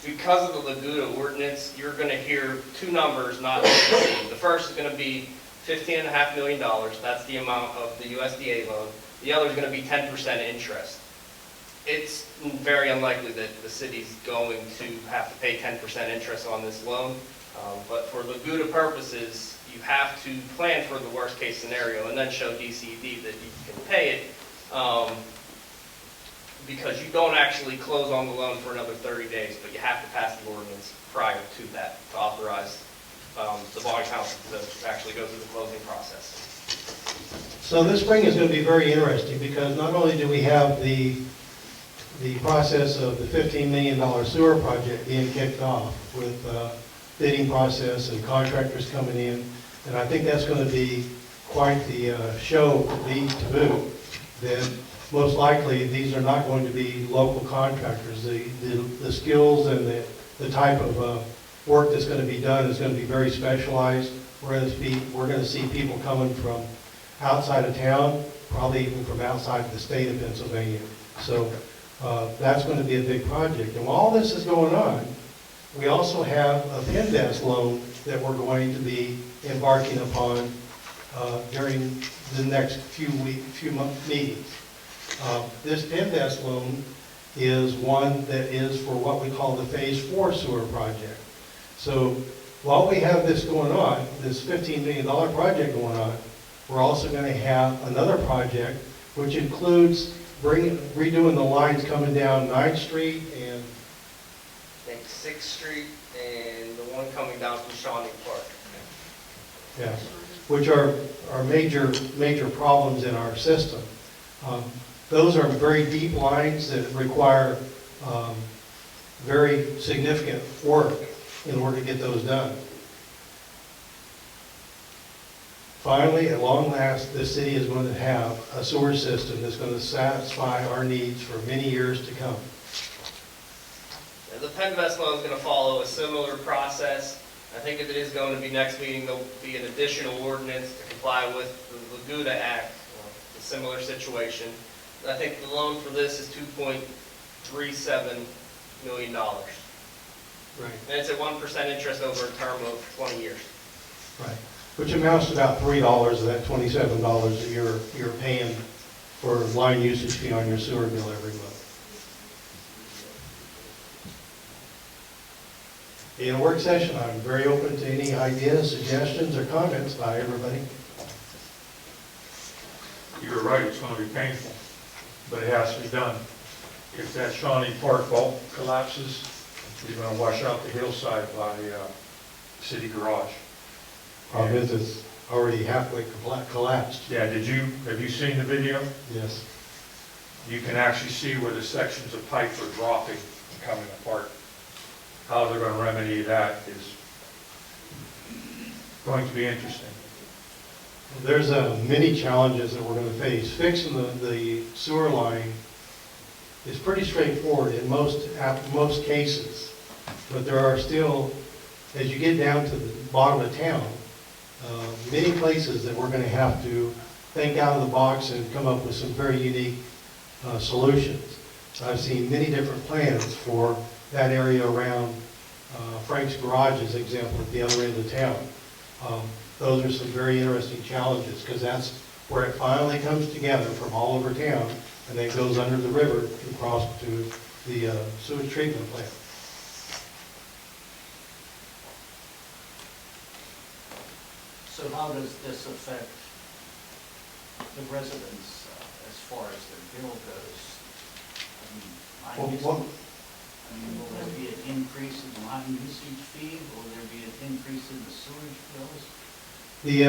Because of the Laguna ordinance, you're going to hear two numbers not the same. The first is going to be $15.5 million. That's the amount of the USDA loan. The other is going to be 10% interest. It's very unlikely that the city's going to have to pay 10% interest on this loan. But for Laguna purposes, you have to plan for the worst case scenario and then show DCD that you can pay it. Because you don't actually close on the loan for another 30 days, but you have to pass the ordinance prior to that to authorize the bond council to actually go through the closing process.
So this spring is going to be very interesting because not only do we have the process of the $15 million sewer project being kicked off with bidding process and contractors coming in, and I think that's going to be quite the show to boot. Then most likely these are not going to be local contractors. The skills and the type of work that's going to be done is going to be very specialized. We're going to see people coming from outside of town, probably even from outside the state of Pennsylvania. So that's going to be a big project. And while all this is going on, we also have a PennDES loan that we're going to be embarking upon during the next few month meetings. This PennDES loan is one that is for what we call the Phase 4 sewer project. So while we have this going on, this $15 million project going on, we're also going to have another project which includes redoing the lines coming down 9th Street and
I think 6th Street and the one coming down from Shawnee Park.
yeah, which are major problems in our system. Those are very deep lines that require very significant work in order to get those done. finally, at long last, this city is going to have a sewer system that's going to satisfy our needs for many years to come.
And the Penvest loan is going to follow a similar process. I think if it is going to be next meeting, there'll be an additional ordinance to comply with the Laguna Act, a similar situation. I think the loan for this is $2.37 million.
Right.
And it's at 1% interest over a term of 20 years.
Right. Which amounts to about $3 of that $27 that you're paying for line usage fee on your sewer bill every month. In a work session, I'm very open to any ideas, suggestions, or comments by everybody.
You're right, it's gonna be painful, but it has to be done. If that Shawnee Park vault collapses, you're gonna wash out the hillside by city garage.
Problem is, it's already halfway collapsed.
Yeah, have you seen the video?
Yes.
You can actually see where the sections of pipe are dropping and coming apart. How they're gonna remedy that is going to be interesting.
There's many challenges that we're going to face. Fixing the sewer line is pretty straightforward in most cases, but there are still, as you get down to the bottom of town, many places that we're going to have to think out of the box and come up with some very unique solutions. I've seen many different plans for that area around Frank's Garage, as an example, at the other end of town. Those are some very interesting challenges, because that's where it finally comes together from all over town and then goes under the river across to the sewage treatment plant.
So how does this affect the residents as far as their bill goes? Will there be an increase in line usage fee? Will there be an increase in the sewage bills?
The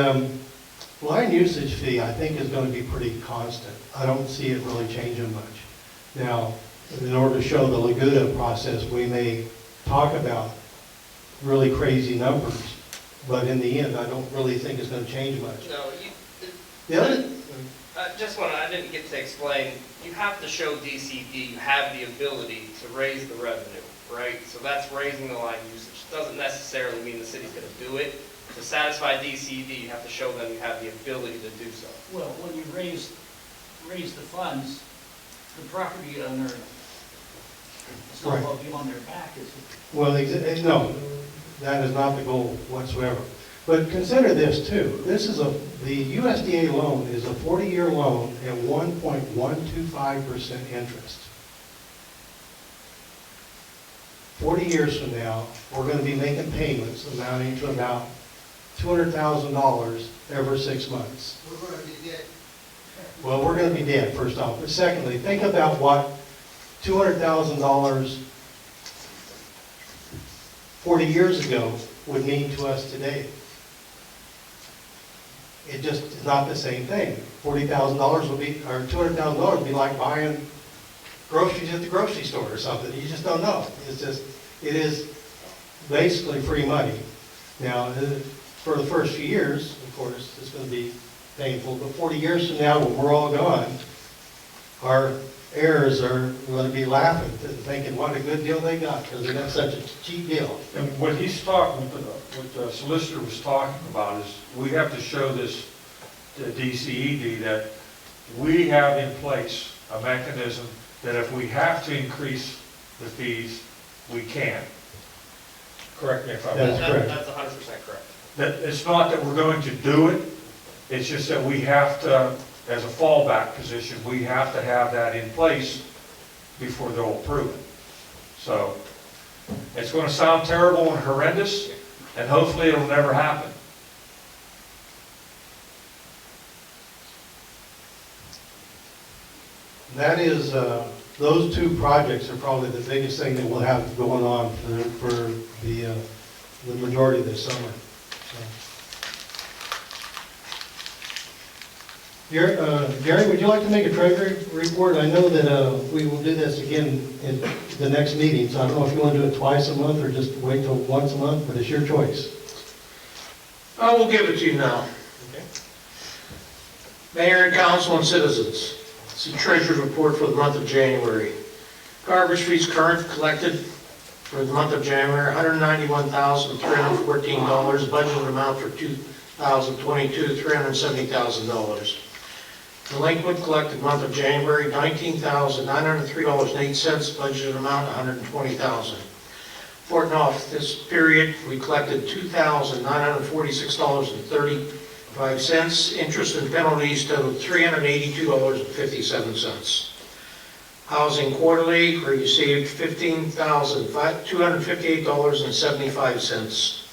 line usage fee, I think, is going to be pretty constant. I don't see it really changing much. Now, in order to show the Laguna process, we may talk about really crazy numbers, but in the end, I don't really think it's going to change much.
No, I didn't get to explain, you have to show DCD, you have the ability to raise the revenue, right? So that's raising the line usage. It doesn't necessarily mean the city's going to do it. To satisfy DCD, you have to show them you have the ability to do so.
Well, when you raise the funds, the property owner, it's not what you on their back, is it?
Well, no, that is not the goal whatsoever. But consider this too. The USDA loan is a 40-year loan at 1.125% interest. 40 years from now, we're going to be making payments amounting to about $200,000 every 6 months.
We're going to be dead.
Well, we're going to be dead, first off. But secondly, think about what $200,000 40 years ago would mean to us today. It just is not the same thing. $40,000 would be, or $200,000 would be like buying groceries at the grocery store or something. You just don't know. It is basically free money. Now, for the first few years, of course, it's going to be painful, but 40 years from now, when we're all gone, our heirs are going to be laughing, thinking what a good deal they got, because they got such a cheap deal.
And what he's talking, what the solicitor was talking about is we have to show this to DCED that we have in place a mechanism that if we have to increase the fees, we can. Correct me if I'm wrong.
That's 100% correct.
That it's not that we're going to do it, it's just that we have to, as a fallback position, we have to have that in place before they'll approve it. So it's going to sound terrible and horrendous, and hopefully it'll never happen.
That is, those two projects are probably the biggest thing that we'll have going on for the majority of this summer. Gary, would you like to make a treasury report? I know that we will do this again in the next meeting, so I don't know if you want to do it twice a month or just wait till once a month, but it's your choice.
I will give it to you now.
Okay.
Mayor and council and citizens, it's the treasurer's report for the month of January. Garbage fees current collected for the month of January, $191,314. Budgeted amount for 2022, $370,000. Delinquent collected month of January, $19,903.08. Budgeted amount, $120,000. For off this period, we collected $2,946.35. Interest and penalties totaled $382.57. Housing quarterly, we received $15,258.75.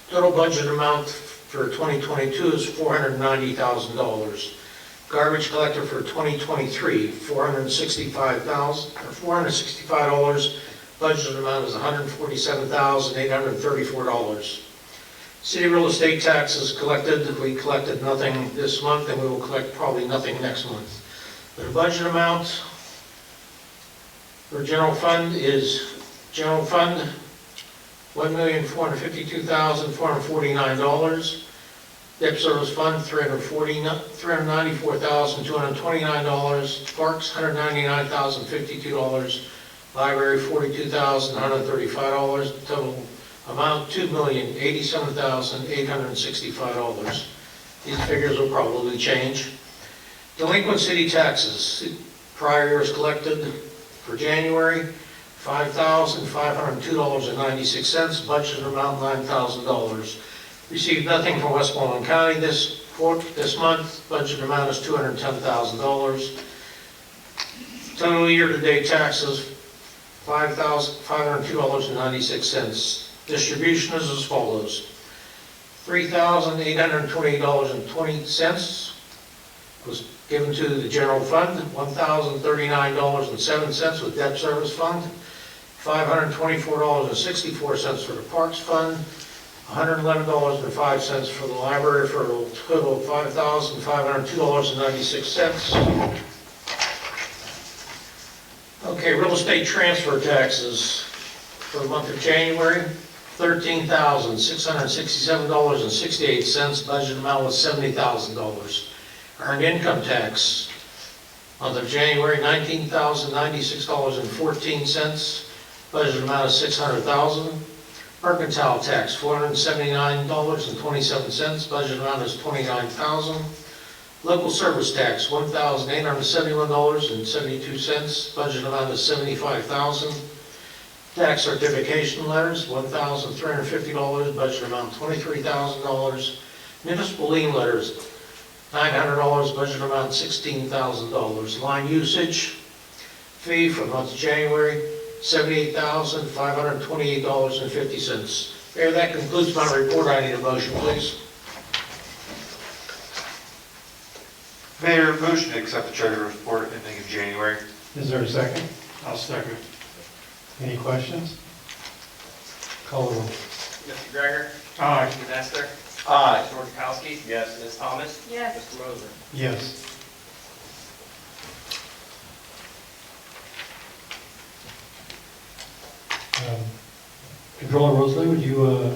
Total budget amount for 2022 is $490,000. Garbage collector for 2023, $465. Budget amount is $147,834. City real estate taxes collected, we collected nothing this month, and we will collect probably nothing next month. The budget amount for general fund is $1,452,449. Debt service fund, $394,229. Parks, $199,052. Library, $42,135. Total amount, $2,087,865. These figures will probably change. Delinquent city taxes, prior years collected for January, $5,502.96. Budget amount, $9,000. Received nothing from Westmoreland County this month. Budget amount is $210,000. Total year-to-date taxes, $5,502.96. Distribution is as follows. $3,828.20 was given to the general fund, $1,039.07 with debt service fund, $524.64 for the parks fund, $111.05 for the library, for a total of $5,502.96. Okay, real estate transfer taxes for the month of January, $13,667.68. Budget amount was $70,000. Earned income tax, month of January, $19,096.14. Budget amount is $600,000. Mercantile tax, $479.27. Budget amount is $29,000. Local service tax, $1,871.72. Budget amount is $75,000. Tax certification letters, $1,350. Budget amount $23,000. Municipal lien letters, $900. Budget amount $16,000. Line usage fee for the month of January, $78,528.50. Mayor, that concludes my report. I need a motion, please.
Mayor, motion to accept the treasurer's report ending in January.
Is there a second?
I'll second.
Any questions? Call the roll.
Mr. Greger?
Aye.
Mr. Nestor?
Aye.
Mr. Wojciechowski? Yes. Ms. Thomas?
Yes.
Mr. Moser?
Yes. Controller Rosalie, would you, do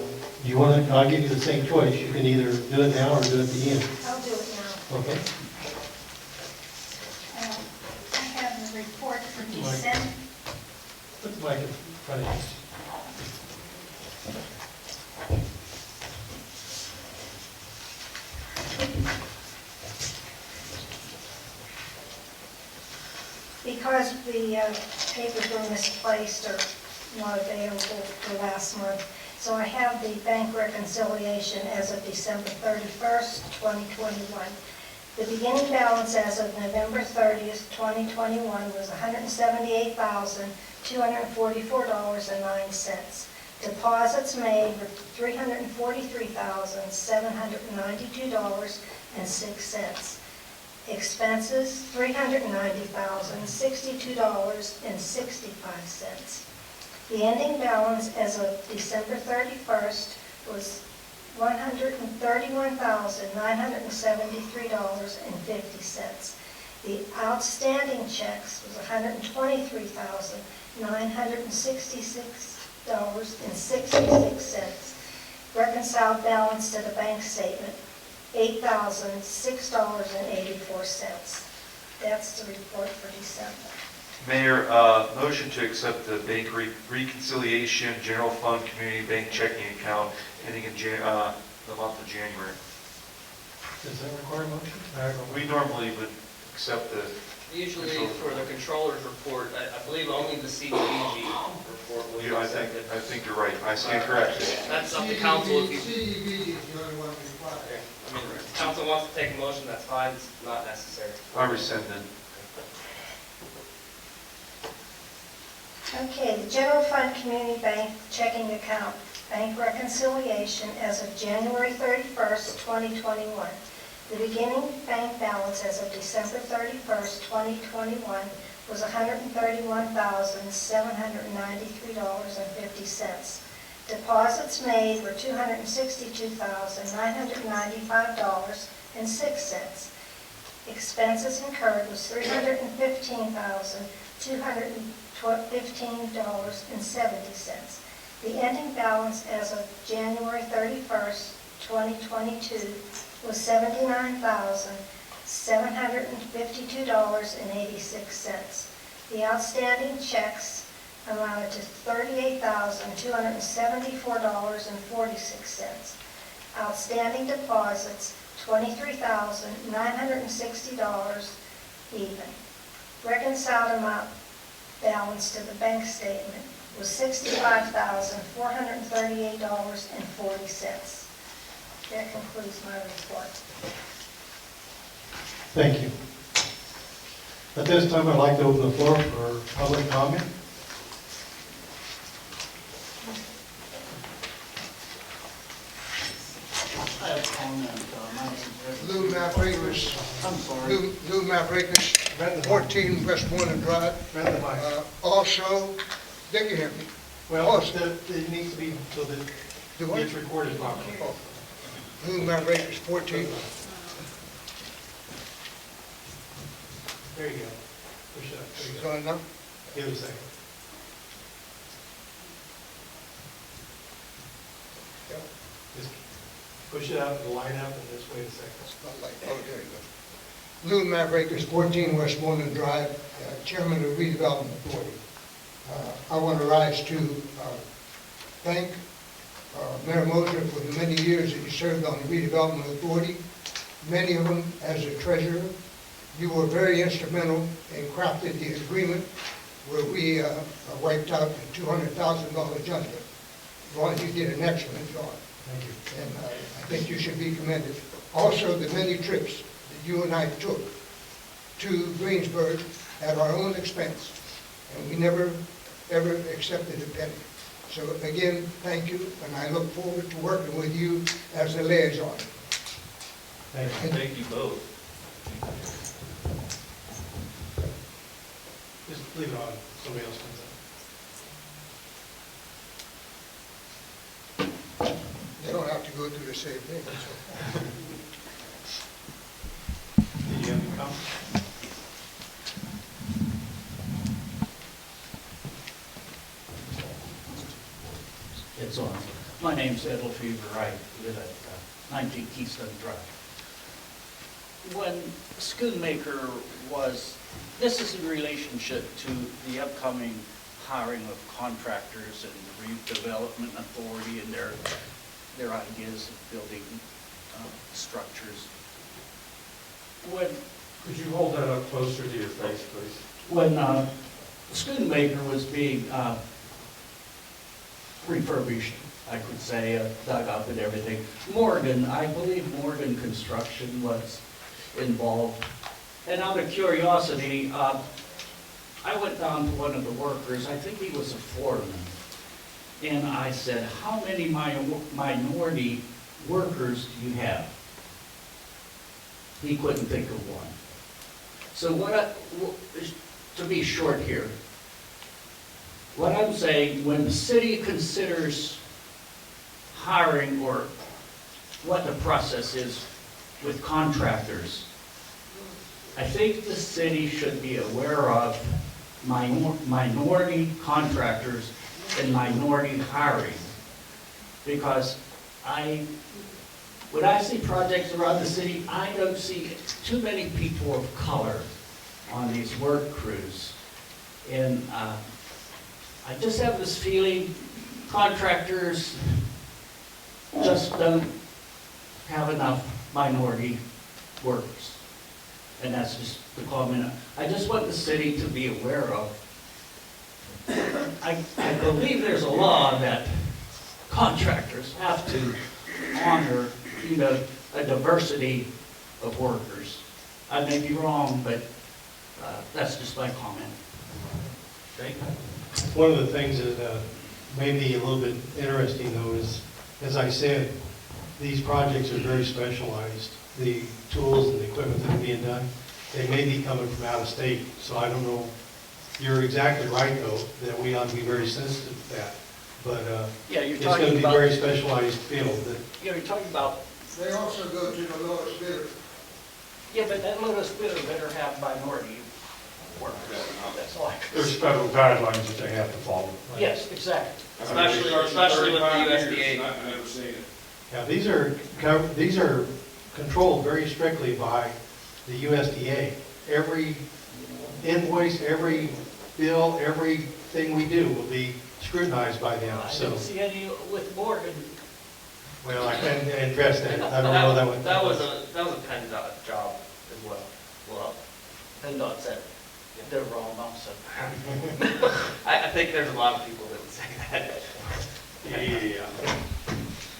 you want to, I'll give you the same choice. You can either do it now or do it at the end.
I'll do it now.
Okay?
I have the report for December.
Put the mic in front of you.
Because the papers were misplaced or not available for last month. So I have the bank reconciliation as of December 31st, 2021. The beginning balance as of November 30th, 2021 was $178,244.09. Deposits made were $343,792.06. Expenses, $390,062.65. The ending balance as of December 31st was $131,973.50. The outstanding checks was $123,966.66. Reconciled balance to the bank statement, $8,006.84. That's the report for December.
Mayor, motion to accept the bank reconciliation general fund community bank checking account ending in the month of January.
Does that require a motion?
We normally would accept the.
Usually for the controller's report, I believe only the CDBG report will be
I
accepted.
think you're right. I stand corrected.
That's up to council if you,
CDBG is the only one required.
I mean, if council wants to take a motion, that's fine, it's not necessary.
I rescind it.
Okay, the general fund community bank checking account, bank reconciliation as of January 31st, 2021. The beginning bank balance as of December 31st, 2021 was $131,793.50. Deposits made were $262,995.06. Expenses incurred was $315,215.70. The ending balance as of January 31st, 2022 was $79,752.86. The outstanding checks amounted to $38,274.46. Outstanding deposits, $23,960 even. Reconciled amount balance to the bank statement was $65,438.40. That concludes my report.
Thank you. At this time, I'd like to open the floor for public comment.
I have a comment. My name is
Lou Mavrakis.
I'm sorry.
Lou Mavrakis, 14 Westmoreland Drive. Also, they can hear me.
Well, it needs to be so that
Do what?
it's recorded properly.
Lou Mavrakis, 14.
There you go. Push it up. There you go.
Going up.
Give it a second. Just push it up, and line up, and just wait a second.
Not like, oh, there you go. Lou Mavrakis, 14 Westmoreland Drive, Chairman of the Redevelopment Authority. I want to rise to thank Mayor Moser for the many years that he served on the Redevelopment Authority, many of them as a treasurer. You were very instrumental in crafting the agreement where we wiped out the $200,000 judgment. Ron, you did an excellent job.
Thank you.
And I think you should be commended. Also, the many trips that you and I took to Greensburg at our own expense, and we never, ever accepted a penny. So again, thank you, and I look forward to working with you as a liaison.
Thank you.
Thank you both.
Just leave it on. Somebody else comes up.
They don't have to go through the same thing.
Did you have any comments?
It's on. My name's Ed Lefevre. I live at 19 Keystone Drive. When Schoonmaker was, this is in relationship to the upcoming hiring of contractors and the redevelopment authority and their ideas of building structures.
Could you hold that up closer to your face, please?
When Schoonmaker was being refurbished, I could say, dug up and everything, I believe Morgan Construction was involved. And out of curiosity, I went down to one of the workers, I think he was a foreman, and I said, how many minority workers do you have? He couldn't think of one. So to be short here, what I'm saying, when the city considers hiring or what the process is with contractors, I think the city should be aware of minority contractors and minority hiring, because when I see projects around the city, I don't see too many people of color on these work crews. And I just have this feeling contractors just don't have enough minority workers. And that's just the comment I just want the city to be aware of. I believe there's a law that contractors have to honor, you know, a diversity of workers. I may be wrong, but that's just my comment.
Thank you.
One of the things that may be a little bit interesting though is, as I said, these projects are very specialized. The tools and the equipment that are being done, they may be coming from out of state, so I don't know. You're exactly right though, that we ought to be very sensitive to that. But
Yeah, you're
it's going to
talking
be a
about,
very specialized field. That,
you're talking about,
They also go to the lowest bidder.
yeah, but that lowest bidder better have minority workers. That's all I can
There's
say.
federal guidelines that they have to follow.
Yes, exactly.
Especially with the USDA.
yeah, these are controlled very strictly by the USDA. Every invoice, every bill, everything we do will be scrutinized by them.
I
So,
didn't see any with Morgan.
well, I can't address that. I don't know that one.
That was a PennDOT job as well.
Well, PennDOT said they're wrong also.
I think there's a lot of people that would say that.
Yeah.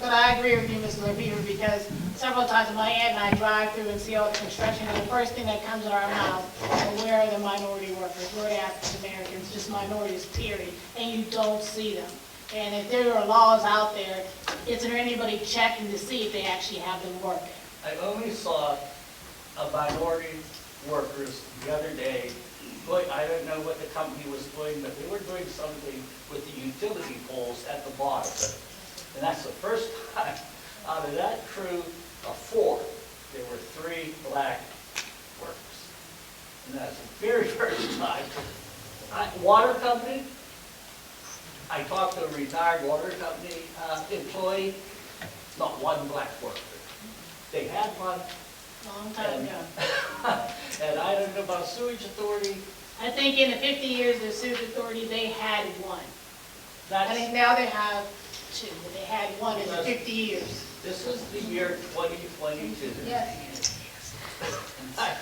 But I agree with you, Mr. LaFever, because several times my aunt and I drive through and see all the construction, and the first thing that comes in our mouth, well, where are the minority workers? Where are the African Americans? Just minorities, period. And you don't see them. And if there are laws out there, isn't there anybody checking to see if they actually have them working?
I only saw a minority workers the other day. Boy, I don't know what the company was doing, but they were doing something with the utility poles at the bottom. And that's the first time out of that crew of 4, there were 3 black workers. And that's the very first time. Water company, I talked to a retired water company employee, not one black worker. They had one.
Long time ago.
And I don't know about sewage authority.
I think in the 50 years of sewage authority, they had one. I
That's,
think now they have 2, but they had one in the 50 years.
this is the year 2022.
Yes.
I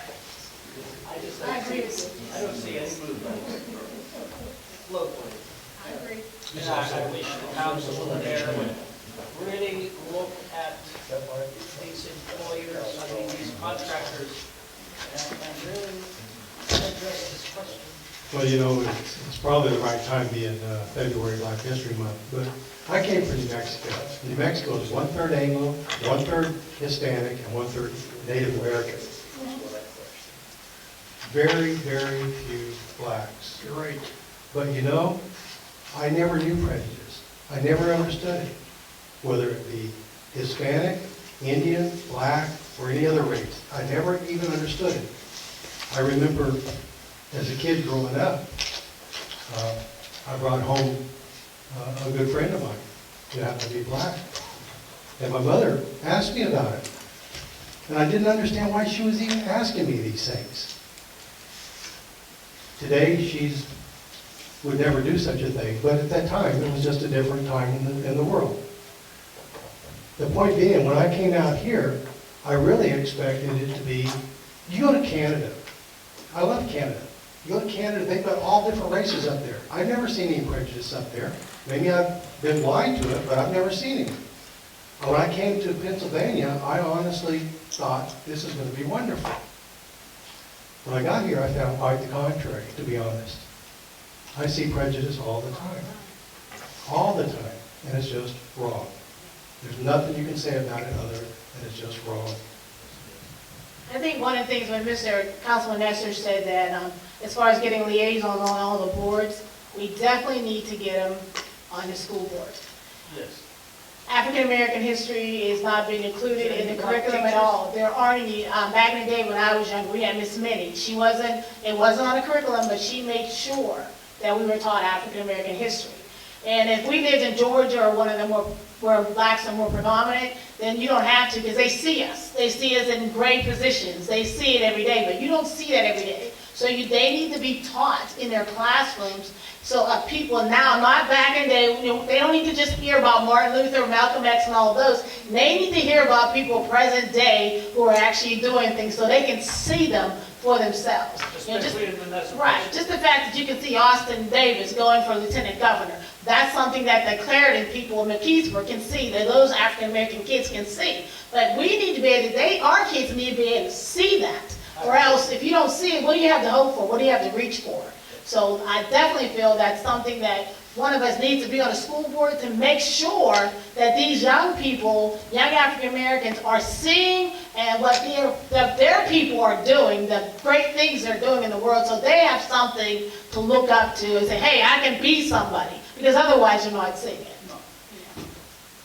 just don't
I agree
see,
with you.
I don't see any movement locally.
I agree.
And I wish the council there would really look at these employers, I mean, these contractors, and really address this question.
Well, you know, it's probably the right time being February Black History Month, but I came from New Mexico. New Mexico is 1/3 Anglo, 1/3 Hispanic, and 1/3 Native American. Very, very few blacks. You're right. But you know, I never knew prejudice. I never understood it, whether it be Hispanic, Indian, black, or any other race. I never even understood it. I remember as a kid growing up, I brought home a good friend of mine who happened to be black. And my mother asked me about it. And I didn't understand why she was even asking me these things. Today, she's would never do such a thing, but at that time, it was just a different time in the world. The point being, when I came out here, I really expected it to be, you go to Canada. I love Canada. You go to Canada, they've got all different races up there. I've never seen any prejudice up there. Maybe I've been blind to it, but I've never seen any. When I came to Pennsylvania, I honestly thought this is going to be wonderful. When I got here, I found quite the contrary, to be honest. I see prejudice all the time. All the time. And it's just wrong. There's nothing you can say about it other than it's just wrong.
I think one of the things when Councilman Nestor said that as far as getting liaisons on all the boards, we definitely need to get them on the school board.
Yes.
African American history is not being included in the curriculum at all. There aren't any, back in the day when I was younger, we had Miss Minnie. It wasn't on the curriculum, but she made sure that we were taught African American history. And if we lived in Georgia or one of them where blacks are more predominant, then you don't have to, because they see us. They see us in great positions. They see it every day, but you don't see that every day. So they need to be taught in their classrooms. So people now, not back in the day, they don't need to just hear about Martin Luther, Malcolm X, and all of those. They need to hear about people present day who are actually doing things so they can see them for themselves.
Especially in Monessen.
Right, just the fact that you can see Austin Davis going for lieutenant governor, that's something that the Clarendon people in McKeesburg can see, that those African-American kids can see. But we need to be able to, our kids need to be able to see that. Or else, if you don't see it, what do you have to hope for? What do you have to reach for? So I definitely feel that's something that one of us needs to be on the school board to make sure that these young people, young African Americans, are seeing and what their people are doing, the great things they're doing in the world, so they have something to look up to and say, hey, I can be somebody, because otherwise you're not seeing it.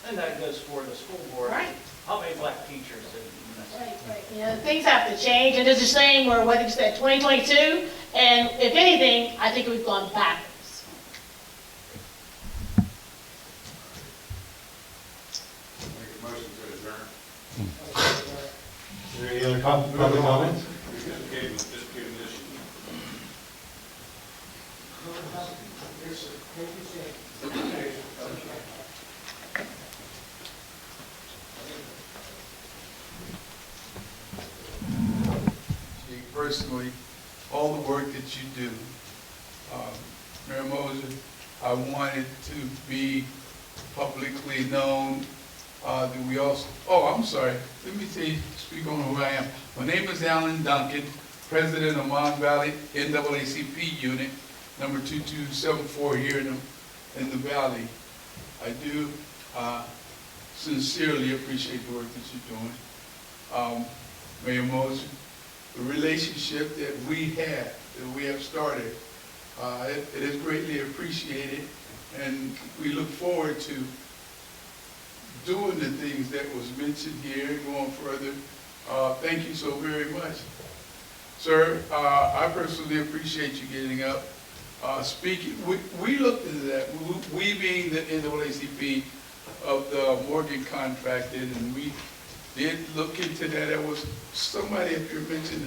And that goes for the school board.
Right.
How many black teachers in Monessen?
Right. You know, things have to change, and it's the same where, what did you say, 2022, and if anything, I think we've gone backwards.
Is there any other public comments?
Personally, all the work that you do, Mayor Moser, I wanted to be publicly known. That we also, I'm sorry, let me speak on who I am. My name is Alan Duncan, President of Mon Valley NAACP Unit, number 2274 here in the Valley. I do sincerely appreciate the work that you're doing. Mayor Moser, the relationship that we have started, it is greatly appreciated, and we look forward to doing the things that was mentioned here and going further. Thank you so very much. Sir, I personally appreciate you getting up, speaking. We looked into that, we being the NAACP of the Morgan contracted, and we did look into that. There was somebody up here mentioned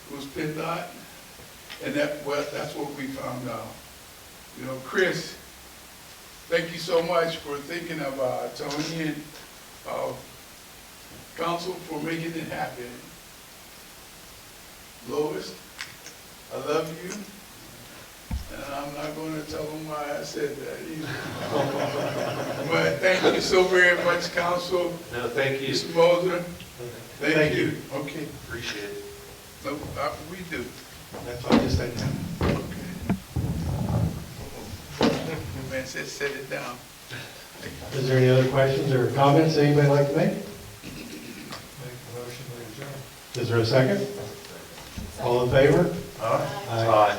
it was PennDOT, and that's what we found out. You know, Chris, thank you so much for thinking about Tony and council for making it happen. Lois, I love you, and I'm not going to tell them why I said that either. But thank you so very much, council.
No, thank you.
Mr. Moser, thank you. Okay.
Appreciate it.
No, we do.
That's why I just said that.
Okay. Man said set it down.
Is there any other questions or comments anybody like to make?
Make a motion to adjourn.
Is there a second? All in favor?
Aye.